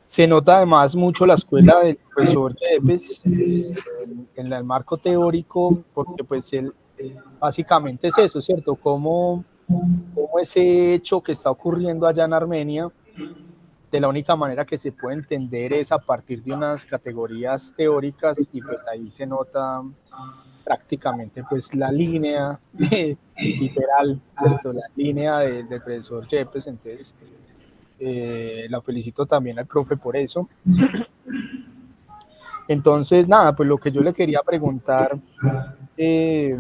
Se nota además mucho la escuela del profesor Yepes en el marco teórico, porque pues él básicamente es eso, ¿cierto? Cómo ese hecho que está ocurriendo allá en Armenia, de la única manera que se puede entender es a partir de unas categorías teóricas, y pues ahí se nota prácticamente pues la línea literal, ¿cierto? La línea del profesor Yepes. Entonces la felicito también al profe por eso. Entonces nada, pues lo que yo le quería preguntar de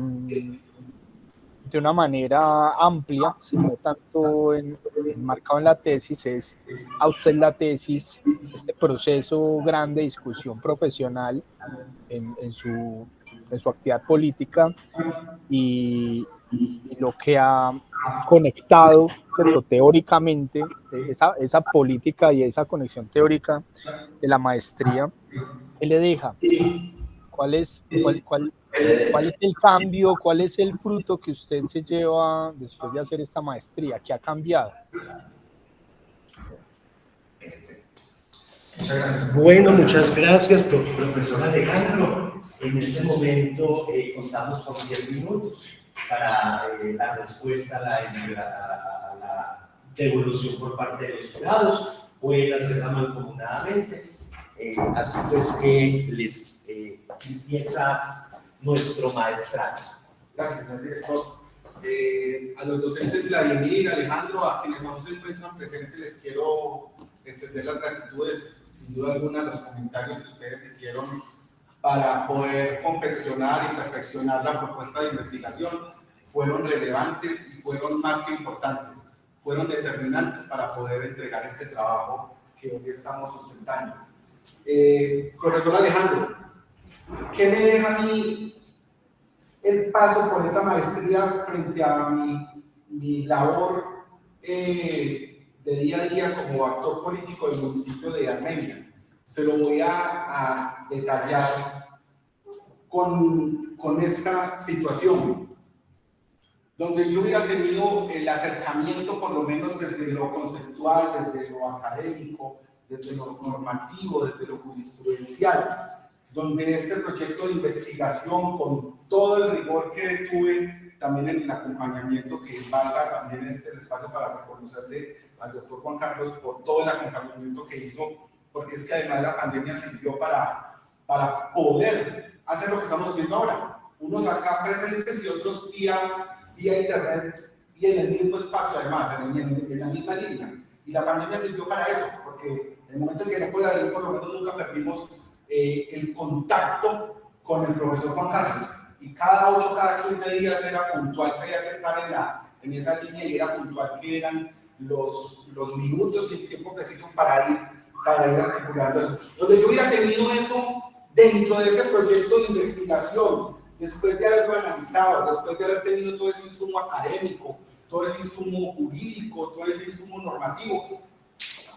una manera amplia, si no tanto enmarcado en la tesis, es a usted la tesis, este proceso grande de discusión profesional en su actividad política, y lo que ha conectado, ¿cierto? Teóricamente, esa política y esa conexión teórica de la maestría, ¿qué le deja? ¿Cuál es el cambio, cuál es el fruto que usted se lleva después de hacer esta maestría? ¿Qué ha cambiado? Muchas gracias. Bueno, muchas gracias, profesor Alejandro. En este momento contamos con 10 minutos para la respuesta a la devolución por parte de los jurados. Pueden hacerla mancomunadamente. Así pues que les empieza nuestro maestrado. Gracias, señor director. A los docentes Vladimir, Alejandro, a quienes aún se encuentran presentes, les quiero extender las gratitudes, sin duda alguna, los comentarios que ustedes hicieron para poder confeccionar y perfeccionar la propuesta de investigación. Fueron relevantes y fueron más que importantes, fueron determinantes para poder entregar este trabajo que hoy estamos sustentando. Profesor Alejandro, ¿qué me deja a mí el paso por esta maestría frente a mi labor de día a día como actor político del municipio de Armenia? Se lo voy a detallar con esta situación, donde yo hubiera tenido el acercamiento, por lo menos desde lo conceptual, desde lo académico, desde lo normativo, desde lo jurisprudencial, donde este proyecto de investigación, con todo el rigor que tuve, también en el acompañamiento, que valga también este espacio para reconocerle al doctor Juan Carlos por todo el acompañamiento que hizo, porque es que además de la pandemia sirvió para poder hacer lo que estamos haciendo ahora. Unos acá presentes y otros vía internet y en el mismo espacio, además, en la misma línea. Y la pandemia sirvió para eso, porque en el momento en que no podía venir, por lo menos nunca perdimos el contacto con el profesor Juan Carlos. Y cada 8, cada 15 días era puntual que había que estar en esa línea, y era puntual que eran los minutos y el tiempo preciso para ir articulando eso. Donde yo hubiera tenido eso dentro de ese proyecto de investigación, después de haberlo analizado, después de haber tenido todo ese insumo académico, todo ese insumo jurídico, todo ese insumo normativo,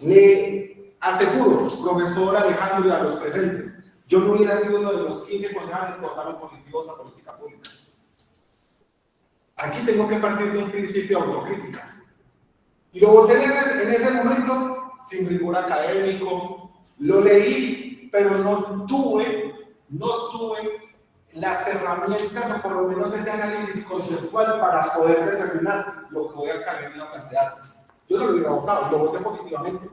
le aseguro, profesor Alejandro, y a los presentes, yo no hubiera sido uno de los 15 concejales que votaron positivos a política pública. Aquí tengo que partir de un principio de autocrítica. Y lo voté en ese momento sin rigor académico, lo leí, pero no tuve las herramientas, o por lo menos ese análisis conceptual para poder determinar lo que voy a venir a plantear. Yo no lo hubiera votado, lo voté positivamente.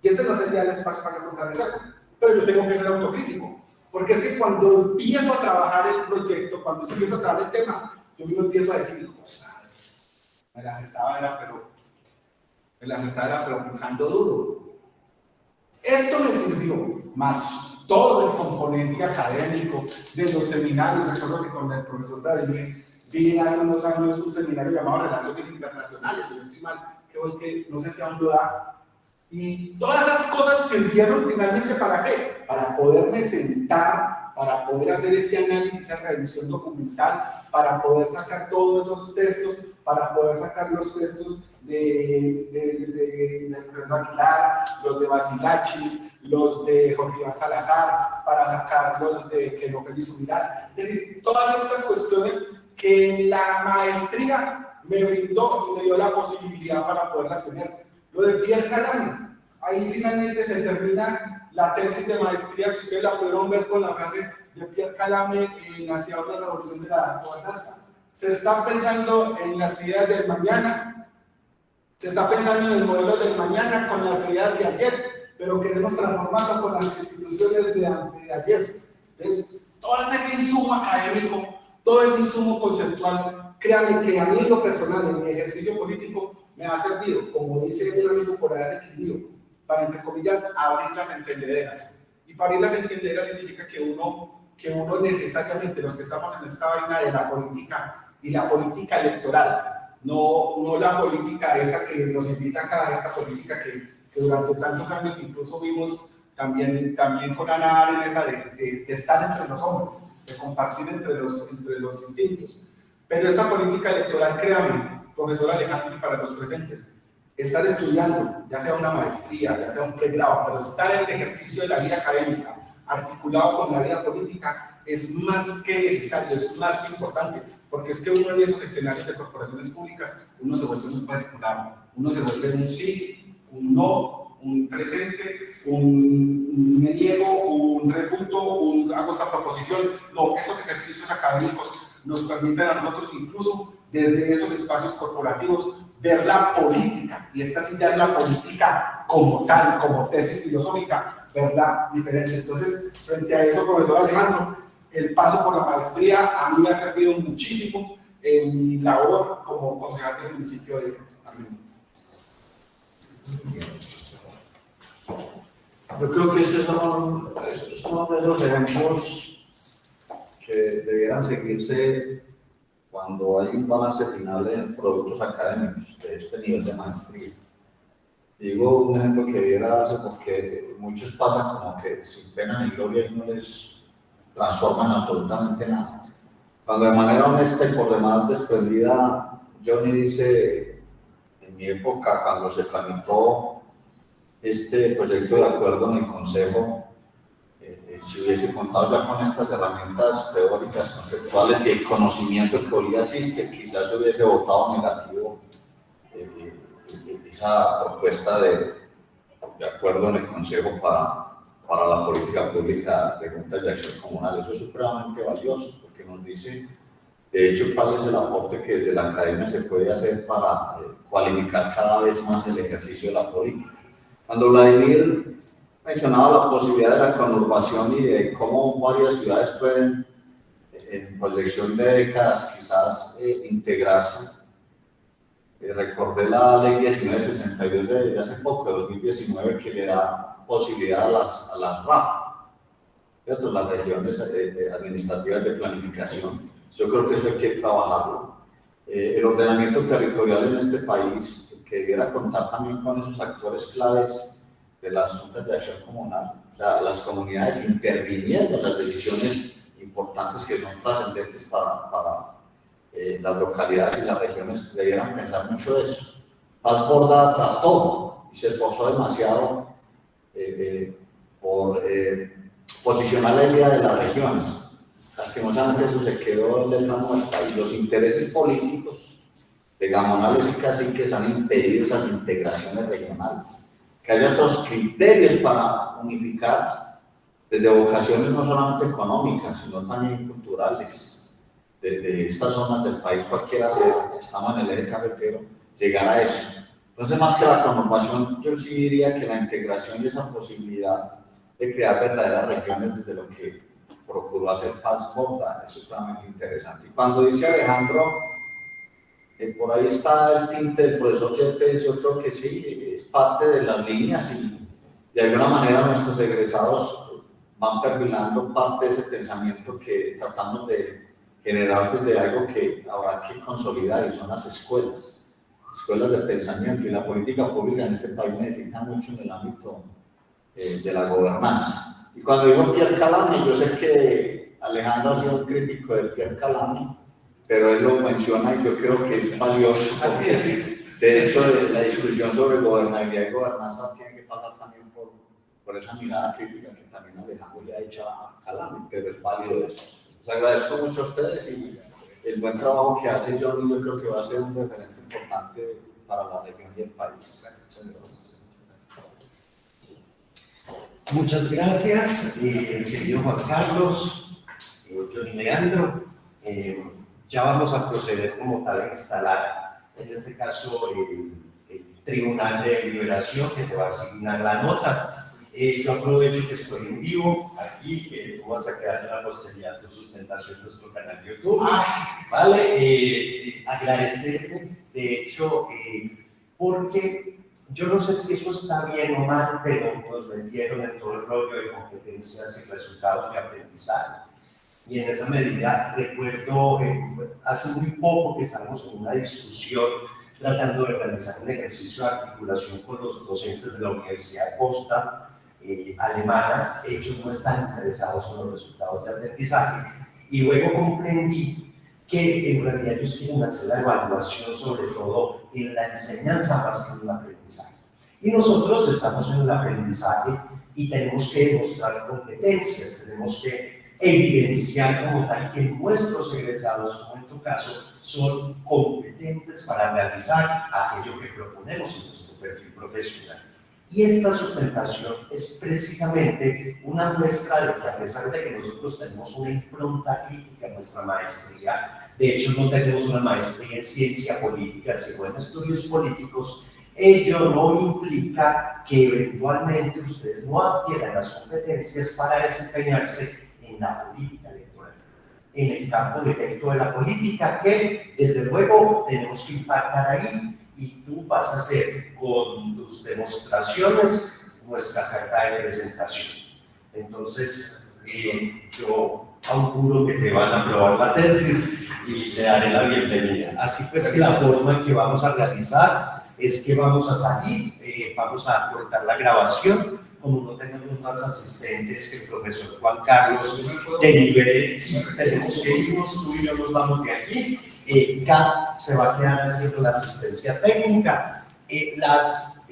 Y este no sería el espacio para contarles eso, pero yo tengo que ser autocrítico, porque es que cuando empiezo a trabajar el proyecto, cuando empiezo a trabajar el tema, yo mismo empiezo a decir, me las estaba pero pensando duro. Esto me sirvió, más todo el componente académico de los seminarios. Recuerdo que con el profesor David vi hace unos años un seminario llamado Relaciones Internacionales, si no estoy mal, que no sé si aún lo da. Y todas esas cosas sirvieron finalmente ¿para qué? Para poderme sentar, para poder hacer ese análisis, esa revisión documental, para poder sacar todos esos textos, para poder sacar los textos de Alfredo Aguilar, los de Basilachis, los de Jorge Iván Salazar, para sacar los de Keno Félix Ubirás. Es decir, todas estas cuestiones que la maestría me brindó y me dio la posibilidad para poderlas tener. Lo de Pierre Calame, ahí finalmente se termina la tesis de maestría, que ustedes la pudieron ver con la frase de Pierre Calame hacia la revolución de la gobernanza. Se está pensando en las ideas del mañana, se está pensando en el modelo del mañana con las ideas de ayer, pero queremos transformarlo con las instituciones de antes de ayer. Entonces, todo ese insumo académico, todo ese insumo conceptual, créanme que a mí en lo personal, en mi ejercicio político, me ha servido, como dice un amigo por allá de Quindío, para, entre comillas, abrir las entendederas. Y para abrir las entendederas significa que uno necesariamente, los que estamos en esta vaina de la política y la política electoral, no la política esa que nos invita acá, esta política que durante tantos años incluso vimos también con Ana Aren, esa de estar entre los hombres, de compartir entre los distintos. Pero esta política electoral, créame, profesor Alejandro, y para los presentes, estar estudiando, ya sea una maestría, ya sea un pregrado, pero estar en el ejercicio de la vida académica, articulado con la vida política, es más que necesario, es más que importante, porque es que uno en esos escenarios de corporaciones públicas, uno se vuelve un particular, uno se vuelve un sí, un no, un presente, un me niego, un refuto, hago esta proposición. No, esos ejercicios académicos nos permiten a nosotros incluso desde esos espacios corporativos ver la política, y esta sí ya es la política como tal, como tesis filosófica, verla diferente. Entonces, frente a eso, profesor Alejandro, el paso por la maestría a mí me ha servido muchísimo en mi labor como concejal del municipio de Armenia. Yo creo que estos son esos ejemplos que debieran seguirse cuando hay un balance final en productos académicos de este nivel de maestría. Digo un ejemplo que debiera darse porque muchos pasan como que sin pena ni gloria y no les transforman absolutamente nada. Cuando de manera honesta y por demás desprendida, Johnny dice, en mi época, cuando se tramitó este proyecto de acuerdo en el Consejo, si hubiese contado ya con estas herramientas teóricas, conceptuales y el conocimiento que hoy asiste, quizás hubiese votado negativo esa propuesta de acuerdo en el Consejo para la política pública de juntas de acción comunal. Eso es supremamente valioso porque nos dice, de hecho, cuál es el aporte que desde la academia se puede hacer para cualificar cada vez más el ejercicio de la política. Cuando Vladimir mencionaba la posibilidad de la conurbación y de cómo varias ciudades pueden, en proyección de décadas, quizás integrarse. Recordé la ley 1962 de hace poco, de 2019, que le da posibilidad a las RAP, ¿cierto? Las regiones administrativas de planificación. Yo creo que eso hay que trabajarlo. El ordenamiento territorial en este país, que debiera contar también con esos actores claves de las juntas de acción comunal, o sea, las comunidades interviniendo en las decisiones importantes que son trascendentes para las localidades y las regiones, debieran pensar mucho eso. Paz Borda trató y se esforzó demasiado por posicionar la idea de las regiones. Lastimosamente eso se quedó en la muerta y los intereses políticos de gamonales y caciques han impedido esas integraciones regionales. Que haya otros criterios para unificar desde vocaciones no solamente económicas, sino también culturales de estas zonas del país, cualquiera sea, estamos en el eje cafetero, llegar a eso. Entonces, más que la conurbación, yo sí diría que la integración y esa posibilidad de crear verdaderas regiones desde lo que procuró hacer Paz Borda es supremamente interesante. Y cuando dice Alejandro, por ahí está el tinte del profesor Yepes, yo creo que sí, es parte de las líneas y de alguna manera nuestros egresados van perfilando parte de ese pensamiento que tratamos de generar desde algo que habrá que consolidar, y son las escuelas de pensamiento, y la política pública en este país necesita mucho en el ámbito de la gobernanza. Y cuando digo Pierre Calame, yo sé que Alejandro ha sido un crítico de Pierre Calame, pero él lo menciona y yo creo que es valioso. Así es. De hecho, la discusión sobre gobernabilidad y gobernanza tiene que pasar también por esa mirada crítica que también Alejandro le ha hecho a Calame, pero es válido eso. Les agradezco mucho a ustedes y el buen trabajo que hace Johnny, yo creo que va a ser un referente importante para la región y el país. Gracias. Muchas gracias, querido Juan Carlos, Johnny Leandro. Ya vamos a proceder como tal a instalar, en este caso, el Tribunal de Deliberación que te va a asignar la nota. Yo aprovecho que estoy en vivo aquí, que tú vas a quedar en la posteridad tu sustentación en nuestro canal de YouTube. ¿Vale? Agradecerte, de hecho, porque yo no sé si eso está bien o mal, pero nos metieron en todo el rollo de competencias y resultados de aprendizaje. Y en esa medida recuerdo, hace muy poco que estamos en una discusión tratando de realizar un ejercicio de articulación con los docentes de la Universidad de Costa alemana. Ellos no están interesados en los resultados de aprendizaje. Y luego comprendí que en realidad ellos quieren hacer la evaluación sobre todo en la enseñanza más que en el aprendizaje. Y nosotros estamos en el aprendizaje y tenemos que demostrar competencias, tenemos que evidenciar como tal que nuestros egresados, como en tu caso, son competentes para realizar aquello que proponemos en nuestro perfil profesional. Y esta sustentación es precisamente una muestra de que, a pesar de que nosotros tenemos una impronta crítica en nuestra maestría, de hecho no tenemos una maestría en ciencia política, sino en estudios políticos, ello no implica que eventualmente ustedes no adquieran las competencias para desempeñarse en la política electoral, en el campo directo de la política, que desde luego tenemos que impactar ahí, y tú vas a hacer con tus demostraciones nuestra carta de presentación. Entonces, yo auguro que te van a aprobar la tesis y te daré la bienvenida. Así pues, la forma en que vamos a realizar es que vamos a salir, vamos a cortar la grabación. Como no tenemos más asistentes que el profesor Juan Carlos delibere, tenemos que irnos, tú y yo nos vamos de aquí. Kat se va a quedar haciendo la asistencia técnica. Las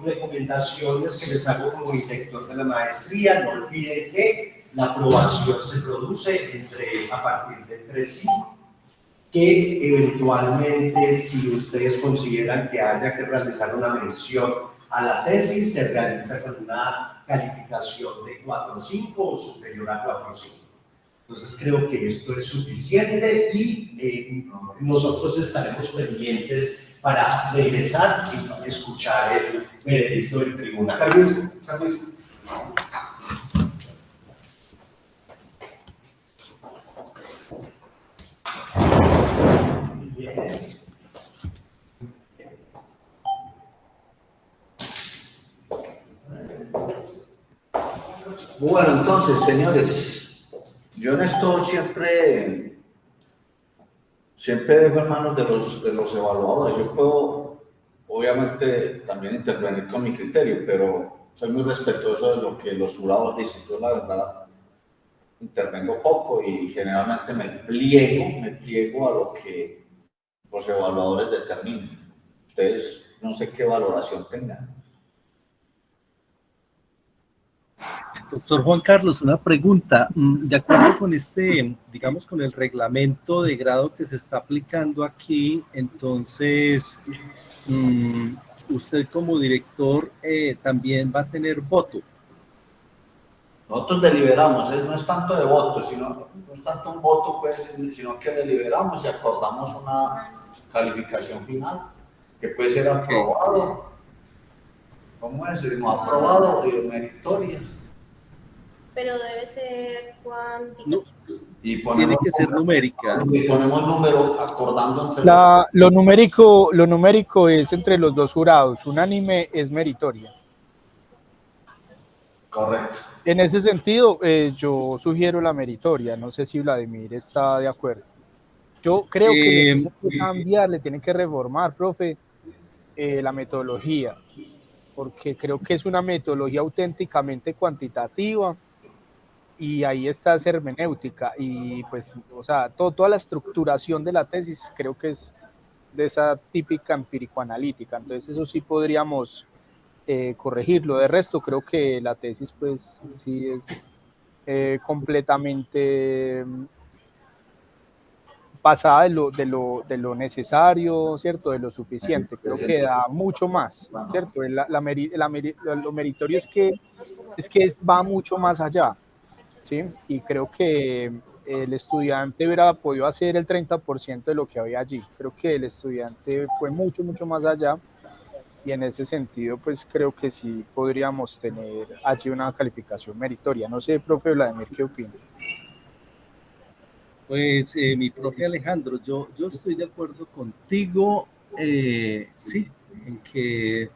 recomendaciones que les hago como director de la maestría: no olviden que la aprobación se produce a partir de 3.5, que eventualmente, si ustedes consideran que haya que realizar una mención a la tesis, se realiza con una calificación de 4.5 o superior a 4.5. Entonces creo que esto es suficiente y nosotros estaremos pendientes para regresar y escuchar el veredicto del tribunal. Permiso. Bien. Bueno, entonces, señores, yo en esto siempre dejo en manos de los evaluadores. Yo puedo, obviamente, también intervenir con mi criterio, pero soy muy respetuoso de lo que los jurados dicen. Yo, la verdad, intervengo poco y generalmente me pliego a lo que los evaluadores determinen. Ustedes no sé qué valoración tengan. Doctor Juan Carlos, una pregunta. De acuerdo con digamos, con el reglamento de grado que se está aplicando aquí, entonces, usted como director también va a tener voto. Nosotros deliberamos, no es tanto de voto, no es tanto un voto, pues, sino que deliberamos y acordamos una calificación final, que puede ser aprobado, ¿cómo es? No aprobado o meritoria. Pero debe ser cuantitativa. No, y tiene que ser numérica. Y ponemos número acordando entre lo numérico es entre los dos jurados, unánime es meritoria. Correcto. En ese sentido, yo sugiero la meritoria. No sé si Vladimir está de acuerdo. Yo creo que le tienen que cambiar, le tienen que reformar, profe, la metodología, porque creo que es una metodología auténticamente cuantitativa y ahí está esa hermenéutica y pues, o sea, toda la estructuración de la tesis creo que es de esa típica empírico-analítica, entonces eso sí podríamos corregirlo. De resto, creo que la tesis pues sí es completamente pasada de lo necesario, ¿cierto? De lo suficiente. Creo que da mucho más, ¿cierto? Lo meritorio es que va mucho más allá, ¿sí? Y creo que el estudiante hubiera podido hacer el 30% de lo que había allí. Creo que el estudiante fue mucho, mucho más allá y en ese sentido, pues creo que sí podríamos tener allí una calificación meritoria. No sé, profe Vladimir, ¿qué opina? Pues mi profe Alejandro, yo estoy de acuerdo contigo, sí, en que,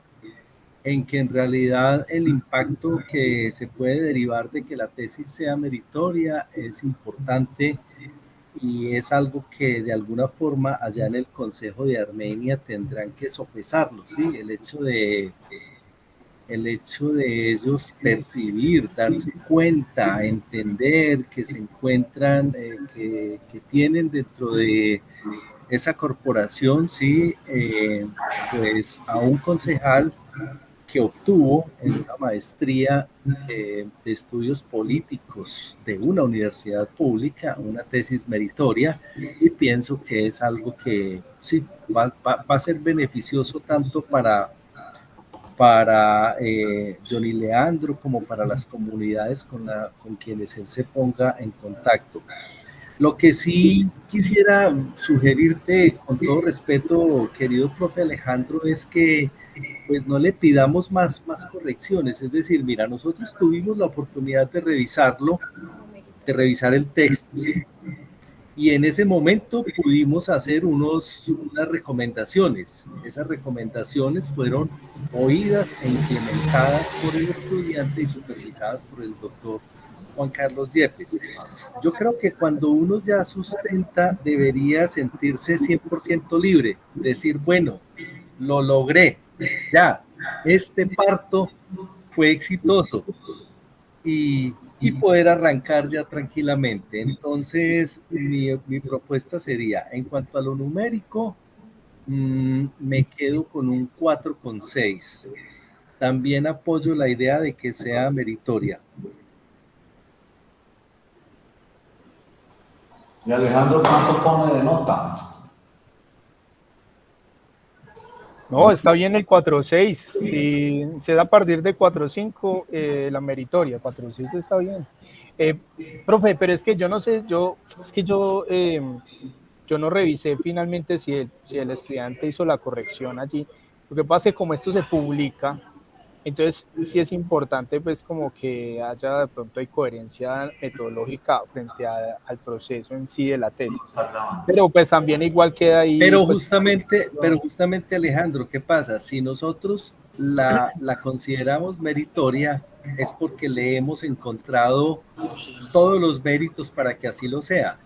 en realidad el impacto que se puede derivar de que la tesis sea meritoria es importante y es algo que de alguna forma allá en el Consejo de Armenia tendrán que sopesarlo, ¿sí? El hecho de ellos percibir, darse cuenta, entender que se encuentran, que tienen dentro de esa corporación, sí, pues a un concejal que obtuvo en una maestría de estudios políticos de una universidad pública, una tesis meritoria, y pienso que es algo que sí va a ser beneficioso tanto para Johnny Leandro como para las comunidades con quienes él se ponga en contacto. Lo que sí quisiera sugerirte, con todo respeto, querido profe Alejandro, es que pues no le pidamos más correcciones. Es decir, mira, nosotros tuvimos la oportunidad de revisarlo, de revisar el texto, ¿sí? Y en ese momento pudimos hacer unas recomendaciones. Esas recomendaciones fueron oídas e implementadas por el estudiante y supervisadas por el doctor Juan Carlos Yepes. Yo creo que cuando uno ya sustenta, debería sentirse 100% libre, decir, bueno, lo logré, ya, este parto fue exitoso y poder arrancar ya tranquilamente. Entonces, mi propuesta sería, en cuanto a lo numérico, me quedo con un 4,6. También apoyo la idea de que sea meritoria. Y Alejandro, ¿cuánto pone de nota? No, está bien el 4.6. Si se da a partir de 4.5, la meritoria, 4.6 está bien. Profe, pero es que yo no sé, yo no revisé finalmente si el estudiante hizo la corrección allí. Lo que pasa es que como esto se publica, entonces sí es importante pues como que haya de pronto hay coherencia metodológica frente al proceso en sí de la tesis. Pero pues también igual queda ahí. Pero pues, justamente Alejandro, ¿qué pasa? Si nosotros la consideramos meritoria, es porque le hemos encontrado todos los méritos para que así lo sea.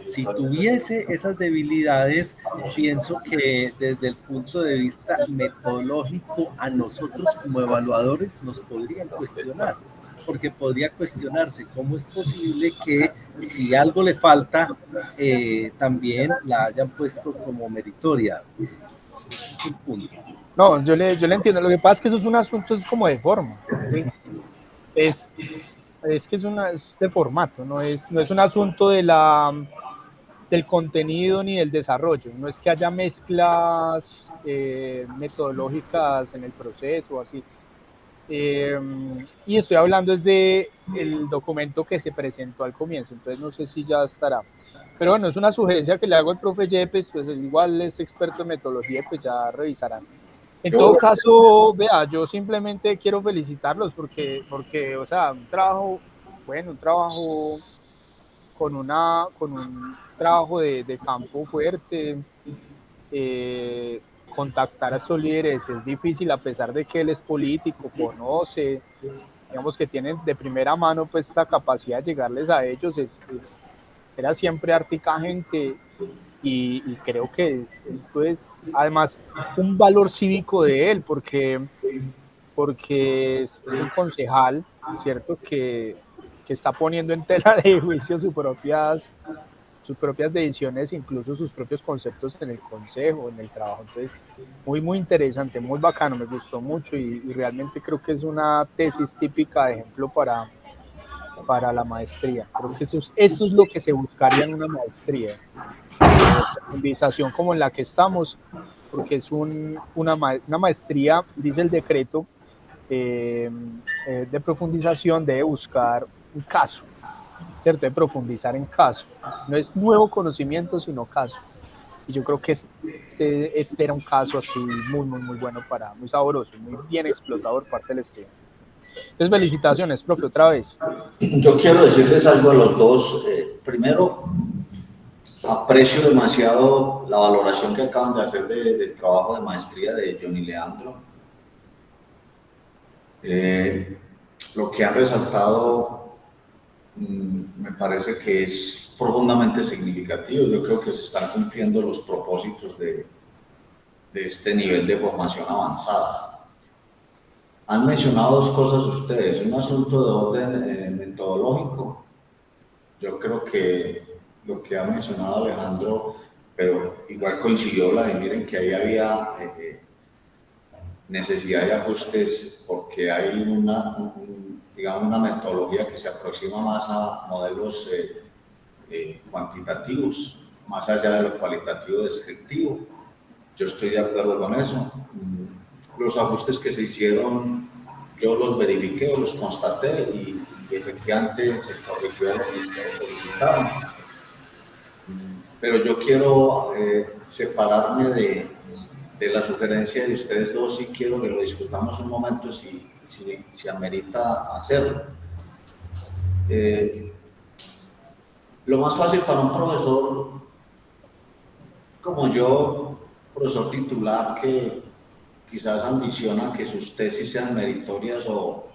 Si tuviese esas debilidades, pienso que desde el punto de vista metodológico a nosotros como evaluadores nos podrían cuestionar, porque podría cuestionarse cómo es posible que si algo le falta, también la hayan puesto como meritoria. Ese es el punto. No, yo le entiendo. Lo que pasa es que eso es un asunto es como de forma. Es que es de formato, no es un asunto del contenido ni del desarrollo. No es que haya mezclas metodológicas en el proceso o así. Y estoy hablando desde el documento que se presentó al comienzo, entonces no sé si ya estará. Pero bueno, es una sugerencia que le hago al profe Yepes, pues igual es experto en metodología, pues ya revisarán. En todo caso, vea, yo simplemente quiero felicitarlos porque, o sea, un trabajo con un trabajo de campo fuerte, contactar a estos líderes es difícil a pesar de que él es político, conoce, digamos que tienen de primera mano pues esta capacidad de llegarles a ellos, era siempre Ártica gente y creo que esto es además un valor cívico de él porque es un concejal, ¿cierto? Que que está poniendo en tela de juicio sus propias decisiones, incluso sus propios conceptos en el consejo, en el trabajo. Entonces, muy interesante, muy bacano, me gustó mucho y realmente creo que es una tesis típica de ejemplo para la maestría. Creo que eso es lo que se buscaría en una maestría, profundización como en la que estamos, porque es una maestría, dice el decreto, de profundización debe buscar un caso, ¿cierto? De profundizar en caso. No es nuevo conocimiento, sino caso. Y yo creo que este era un caso así muy bueno muy sabroso, muy bien explotado por parte del estudiante. Entonces, felicitaciones, profe, otra vez. Yo quiero decirles algo a los dos. Primero, aprecio demasiado la valoración que acaban de hacer del trabajo de maestría de Johnny Leandro. Lo que han resaltado me parece que es profundamente significativo. Yo creo que se están cumpliendo los propósitos de este nivel de formación avanzada. Han mencionado dos cosas ustedes, un asunto de orden metodológico. Yo creo que lo que ha mencionado Alejandro, pero igual coincidió Vladimir en que ahí había necesidad de ajustes porque hay una metodología que se aproxima más a modelos cuantitativos, más allá de lo cualitativo descriptivo. Yo estoy de acuerdo con eso. Los ajustes que se hicieron, yo los verifiqué o los constaté y efectivamente se corrigió lo que ustedes solicitaron. Pero yo quiero separarme de la sugerencia de ustedes dos y quiero que lo discutamos un momento si amerita hacerlo. Lo más fácil para un profesor como yo, profesor titular que quizás ambiciona que sus tesis sean meritorias o